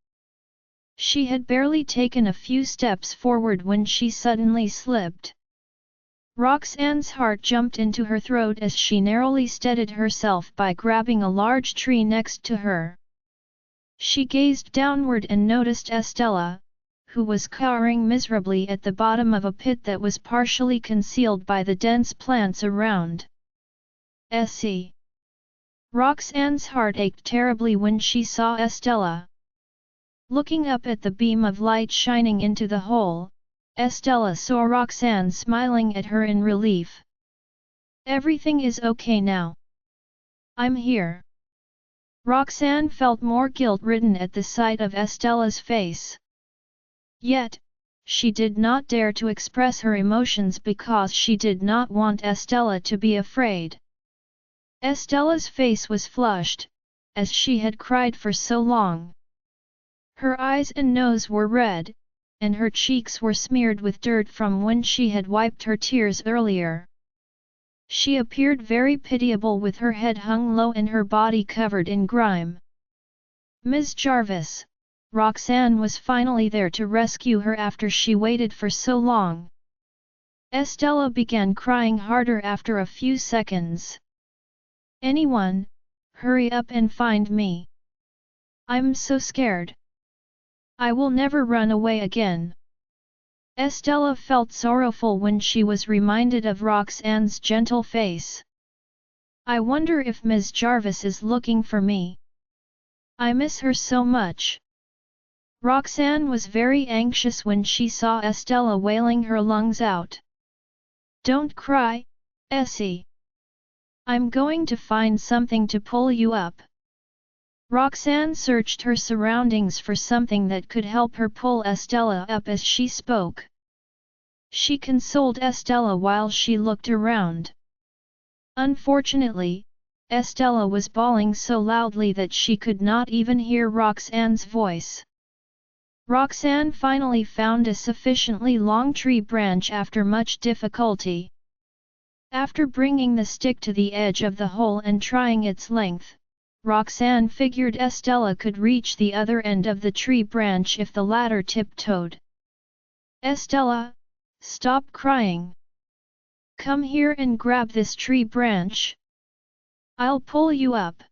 She had barely taken a few steps forward when she suddenly slipped. Roxanne's heart jumped into her throat as she narrowly steadied herself by grabbing a large tree next to her. She gazed downward and noticed Estella, who was cowering miserably at the bottom of a pit that was partially concealed by the dense plants around. "Essie." Roxanne's heart ached terribly when she saw Estella. Looking up at the beam of light shining into the hole, Estella saw Roxanne smiling at her in relief. Everything is okay now. I'm here. Roxanne felt more guilt-ridden at the sight of Estella's face. Yet, she did not dare to express her emotions because she did not want Estella to be afraid. Estella's face was flushed, as she had cried for so long. Her eyes and nose were red, and her cheeks were smeared with dirt from when she had wiped her tears earlier. She appeared very pitiable with her head hung low and her body covered in grime. Ms. Jarvis, Roxanne was finally there to rescue her after she waited for so long. Estella began crying harder after a few seconds. Anyone, hurry up and find me. I'm so scared. I will never run away again. Estella felt sorrowful when she was reminded of Roxanne's gentle face. I wonder if Ms. Jarvis is looking for me. I miss her so much. Roxanne was very anxious when she saw Estella wailing her lungs out. Don't cry, Essie. I'm going to find something to pull you up. Roxanne searched her surroundings for something that could help her pull Estella up as she spoke. She consoled Estella while she looked around. Unfortunately, Estella was bawling so loudly that she could not even hear Roxanne's voice. Roxanne finally found a sufficiently long tree branch after much difficulty. After bringing the stick to the edge of the hole and trying its length, Roxanne figured Estella could reach the other end of the tree branch if the latter tiptoed. Estella, stop crying. Come here and grab this tree branch. I'll pull you up.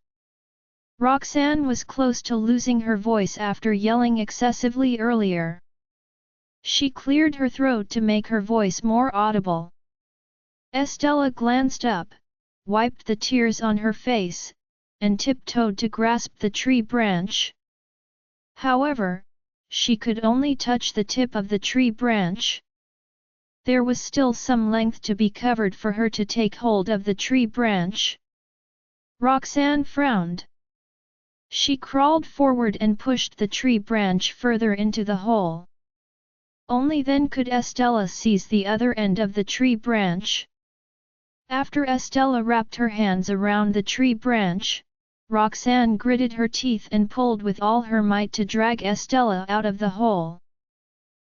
Roxanne was close to losing her voice after yelling excessively earlier. She cleared her throat to make her voice more audible. Estella glanced up, wiped the tears on her face, and tiptoed to grasp the tree branch. However, she could only touch the tip of the tree branch. There was still some length to be covered for her to take hold of the tree branch. Roxanne frowned. She crawled forward and pushed the tree branch further into the hole. Only then could Estella seize the other end of the tree branch. After Estella wrapped her hands around the tree branch, Roxanne gritted her teeth and pulled with all her might to drag Estella out of the hole.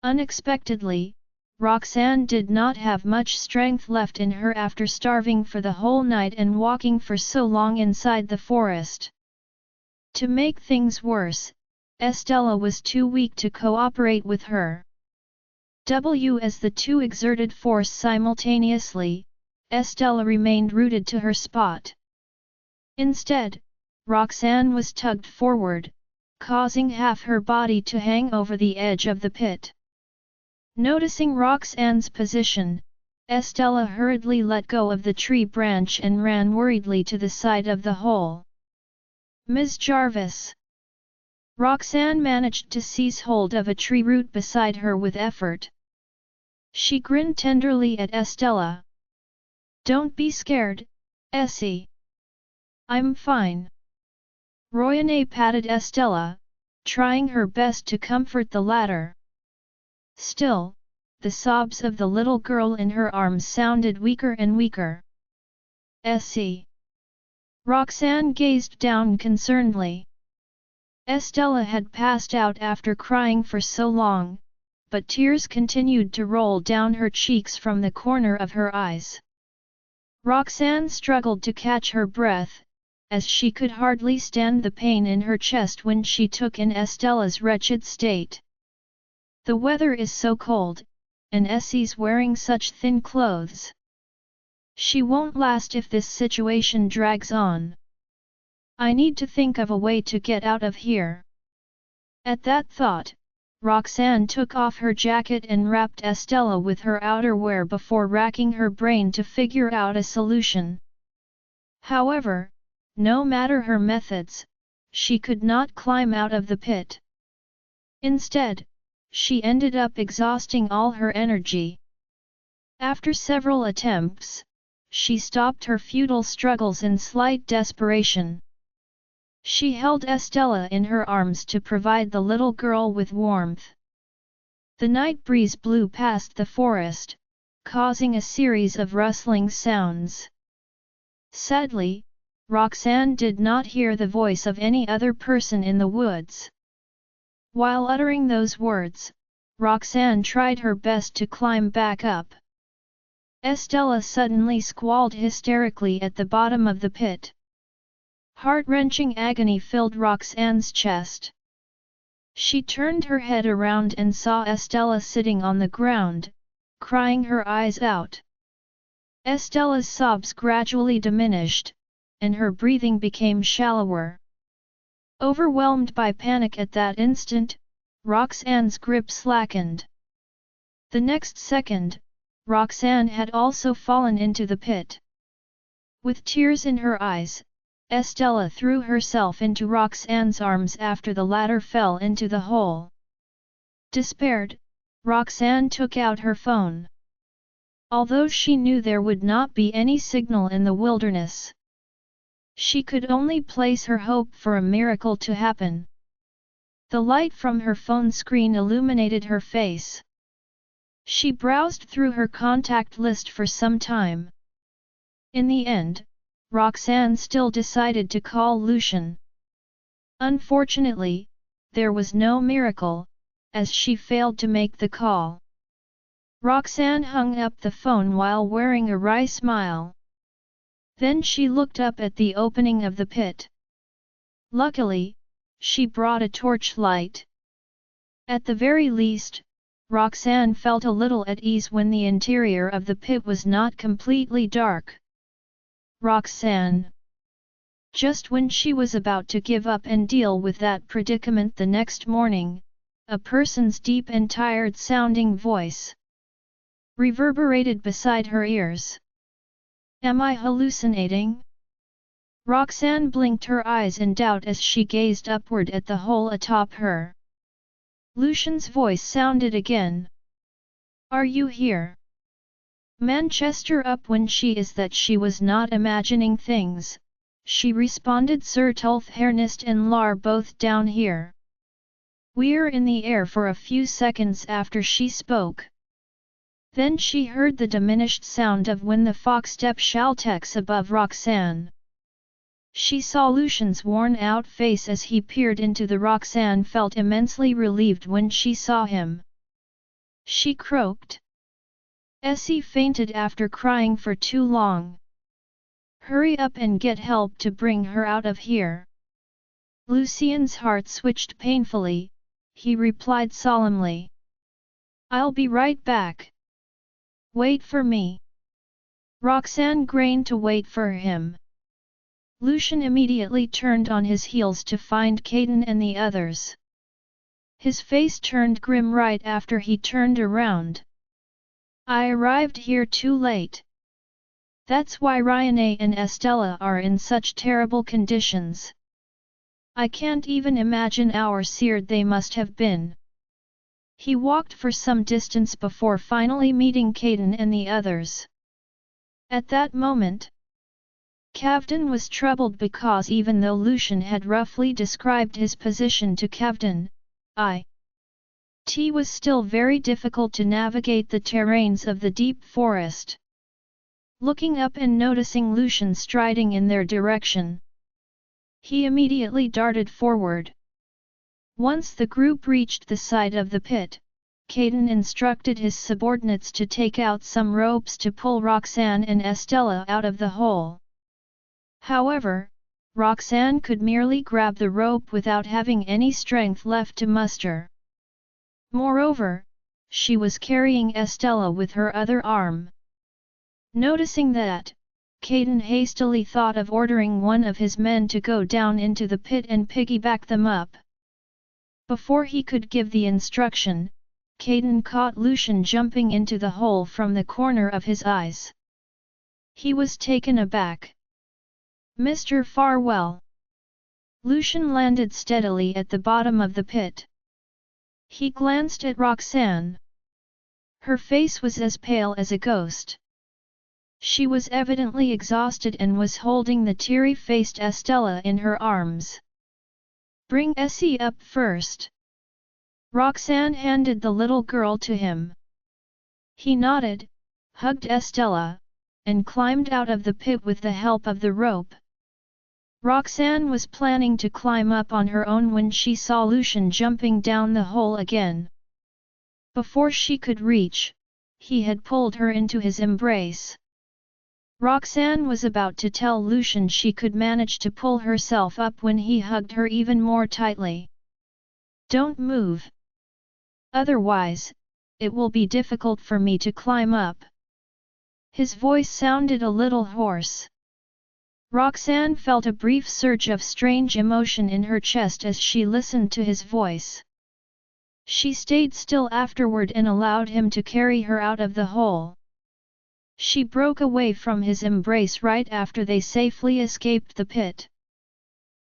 Unexpectedly, Roxanne did not have much strength left in her after starving for the whole night and walking for so long inside the forest. To make things worse, Estella was too weak to cooperate with her. As the two exerted force simultaneously, Estella remained rooted to her spot. Instead, Roxanne was tugged forward, causing half her body to hang over the edge of the pit. Noticing Roxanne's position, Estella hurriedly let go of the tree branch and ran worriedly to the side of the hole. Ms. Jarvis. Roxanne managed to seize hold of a tree root beside her with effort. She grinned tenderly at Estella. Don't be scared, Essie. I'm fine. Royane patted Estella, trying her best to comfort the latter. Still, the sobs of the little girl in her arms sounded weaker and weaker. Essie. Roxanne gazed down concernedly. Estella had passed out after crying for so long, but tears continued to roll down her cheeks from the corner of her eyes. Roxanne struggled to catch her breath, as she could hardly stand the pain in her chest when she took in Estella's wretched state. The weather is so cold, and Essie's wearing such thin clothes. She won't last if this situation drags on. I need to think of a way to get out of here. At that thought, Roxanne took off her jacket and wrapped Estella with her outerwear before racking her brain to figure out a solution. However, no matter her methods, she could not climb out of the pit. Instead, she ended up exhausting all her energy. After several attempts, she stopped her futile struggles in slight desperation. She held Estella in her arms to provide the little girl with warmth. The night breeze blew past the forest, causing a series of rustling sounds. Sadly, Roxanne did not hear the voice of any other person in the woods. While uttering those words, Roxanne tried her best to climb back up. Estella suddenly squalled hysterically at the bottom of the pit. Heart-wrenching agony filled Roxanne's chest. She turned her head around and saw Estella sitting on the ground, crying her eyes out. Estella's sobs gradually diminished, and her breathing became shallower. Overwhelmed by panic at that instant, Roxanne's grip slackened. The next second, Roxanne had also fallen into the pit. With tears in her eyes, Estella threw herself into Roxanne's arms after the latter fell into the hole. Despaired, Roxanne took out her phone. Although she knew there would not be any signal in the wilderness, she could only place her hope for a miracle to happen. The light from her phone screen illuminated her face. She browsed through her contact list for some time. In the end, Roxanne still decided to call Lucian. Unfortunately, there was no miracle, as she failed to make the call. Roxanne hung up the phone while wearing a wry smile. Then she looked up at the opening of the pit. Luckily, she brought a torchlight. At the very least, Roxanne felt a little at ease when the interior of the pit was not completely dark. Roxanne. Just when she was about to give up and deal with that predicament the next morning, a person's deep and tired-sounding voice reverberated beside her ears. Am I hallucinating? Roxanne blinked her eyes in doubt as she gazed upward at the hole atop her. Lucian's voice sounded again. Are you here? Manchester up when she is that she was not imagining things, she responded. Sir Tulf Hernest and Lar both down here. We're in the air for a few seconds after she spoke. Then she heard the diminished sound of when the foxstep Shaltex above Roxanne. She saw Lucian's worn-out face as he peered into the. Roxanne felt immensely relieved when she saw him. She croaked. Essie fainted after crying for too long. Hurry up and get help to bring her out of here. Lucian's heart switched painfully, he replied solemnly. I'll be right back. Wait for me. Roxanne grained to wait for him. Lucian immediately turned on his heels to find Caden and the others. His face turned grim right after he turned around. I arrived here too late. That's why Ryanae and Estella are in such terrible conditions. I can't even imagine how seared they must have been. He walked for some distance before finally meeting Caden and the others. At that moment, Cavden was troubled because even though Lucian had roughly described his position to Cavden, it was still very difficult to navigate the terrains of the deep forest. Looking up and noticing Lucian striding in their direction, he immediately darted forward. Once the group reached the side of the pit, Caden instructed his subordinates to take out some ropes to pull Roxanne and Estella out of the hole. However, Roxanne could merely grab the rope without having any strength left to muster. Moreover, she was carrying Estella with her other arm. Noticing that, Caden hastily thought of ordering one of his men to go down into the pit and piggyback them up. Before he could give the instruction, Caden caught Lucian jumping into the hole from the corner of his eyes. He was taken aback. Mr. Farwell. Lucian landed steadily at the bottom of the pit. He glanced at Roxanne. Her face was as pale as a ghost. She was evidently exhausted and was holding the teary-faced Estella in her arms. "Bring Essie up first." Roxanne handed the little girl to him. He nodded, hugged Estella, and climbed out of the pit with the help of the rope. Roxanne was planning to climb up on her own when she saw Lucian jumping down the hole again. Before she could reach, he had pulled her into his embrace. Roxanne was about to tell Lucian she could manage to pull herself up when he hugged her even more tightly. "Don't move. Otherwise, it will be difficult for me to climb up." His voice sounded a little hoarse. Roxanne felt a brief surge of strange emotion in her chest as she listened to his voice. She stayed still afterward and allowed him to carry her out of the hole. She broke away from his embrace right after they safely escaped the pit.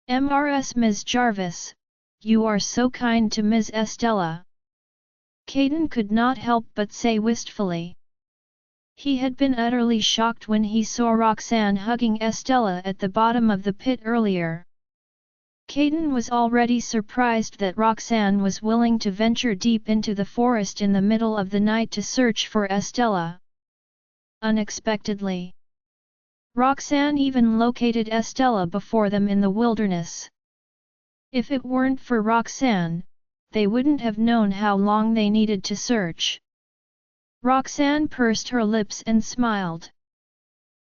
"Mrs. Ms. Jarvis, you are so kind to Ms. Estella," Caden could not help but say wistfully. He had been utterly shocked when he saw Roxanne hugging Estella at the bottom of the pit earlier. Caden was already surprised that Roxanne was willing to venture deep into the forest in the middle of the night to search for Estella. Unexpectedly, Roxanne even located Estella before them in the wilderness. If it weren't for Roxanne, they wouldn't have known how long they needed to search. Roxanne pursed her lips and smiled.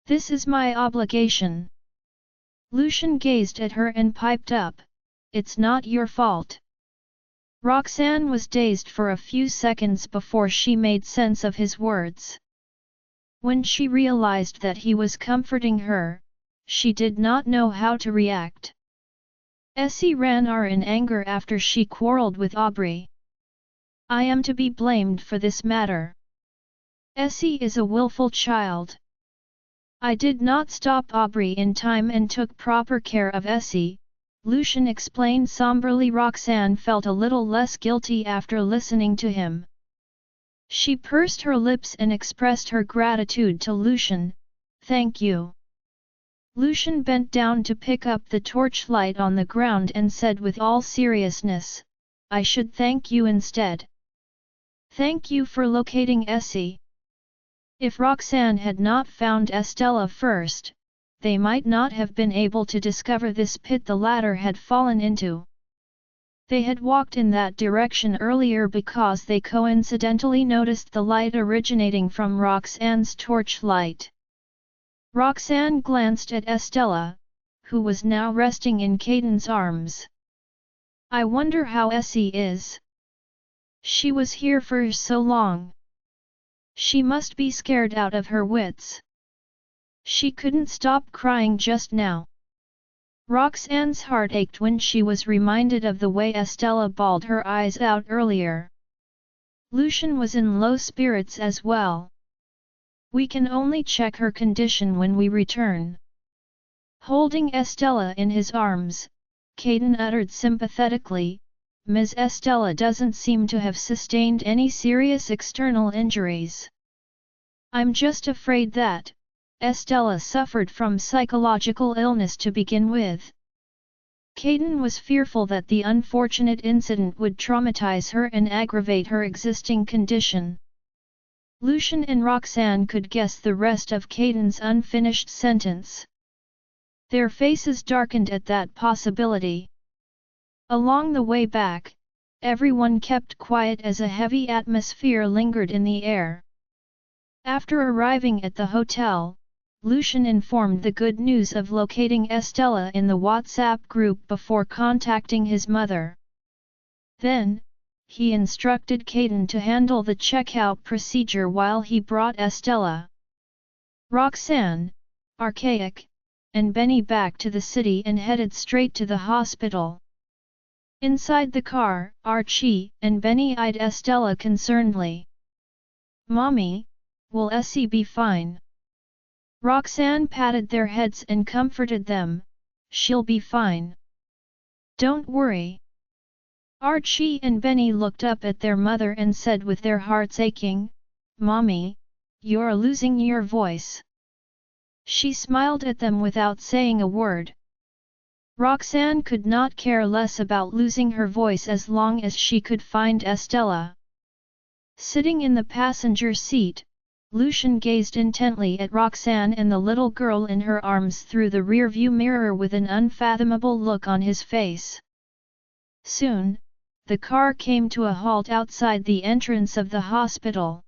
"This is my obligation." Lucian gazed at her and piped up, "It's not your fault." Roxanne was dazed for a few seconds before she made sense of his words. When she realized that he was comforting her, she did not know how to react. Essie ran in anger after she quarreled with Aubrey. "I am to be blamed for this matter. Essie is a willful child. I did not stop Aubrey in time and took proper care of Essie," Lucian explained somberly. Roxanne felt a little less guilty after listening to him. She pursed her lips and expressed her gratitude to Lucian. "Thank you." Lucian bent down to pick up the torchlight on the ground and said with all seriousness, "I should thank you instead. Thank you for locating Essie." If Roxanne had not found Estella first, they might not have been able to discover this pit the latter had fallen into. They had walked in that direction earlier because they coincidentally noticed the light originating from Roxanne's torchlight. Roxanne glanced at Estella, who was now resting in Caden's arms. "I wonder how Essie is. She was here for so long. She must be scared out of her wits. She couldn't stop crying just now." Roxanne's heart ached when she was reminded of the way Estella bawled her eyes out earlier. Lucian was in low spirits as well. "We can only check her condition when we return." Holding Estella in his arms, Caden uttered sympathetically, "Ms. Estella doesn't seem to have sustained any serious external injuries. I'm just afraid that Estella suffered from psychological illness to begin with." Caden was fearful that the unfortunate incident would traumatize her and aggravate her existing condition. Lucian and Roxanne could guess the rest of Caden's unfinished sentence. Their faces darkened at that possibility. Along the way back, everyone kept quiet as a heavy atmosphere lingered in the air. After arriving at the hotel, Lucian informed the good news of locating Estella in the WhatsApp group before contacting his mother. Then, he instructed Caden to handle the checkout procedure while he brought Estella, Roxanne, Archaic, and Benny back to the city and headed straight to the hospital. Inside the car, Archie and Benny eyed Estella concernedly. "Mommy, will Essie be fine?" Roxanne patted their heads and comforted them, "She'll be fine. Don't worry." Archie and Benny looked up at their mother and said with their hearts aching, "Mommy, you're losing your voice." She smiled at them without saying a word. Roxanne could not care less about losing her voice as long as she could find Estella. Sitting in the passenger seat, Lucian gazed intently at Roxanne and the little girl in her arms through the rearview mirror with an unfathomable look on his face. Soon, the car came to a halt outside the entrance of the hospital.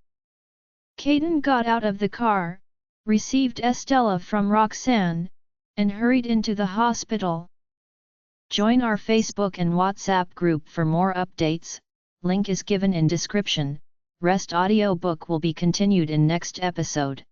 Caden got out of the car, received Estella from Roxanne, and hurried into the hospital. Join our Facebook and WhatsApp group for more updates, link is given in description. Rest audiobook will be continued in next episode.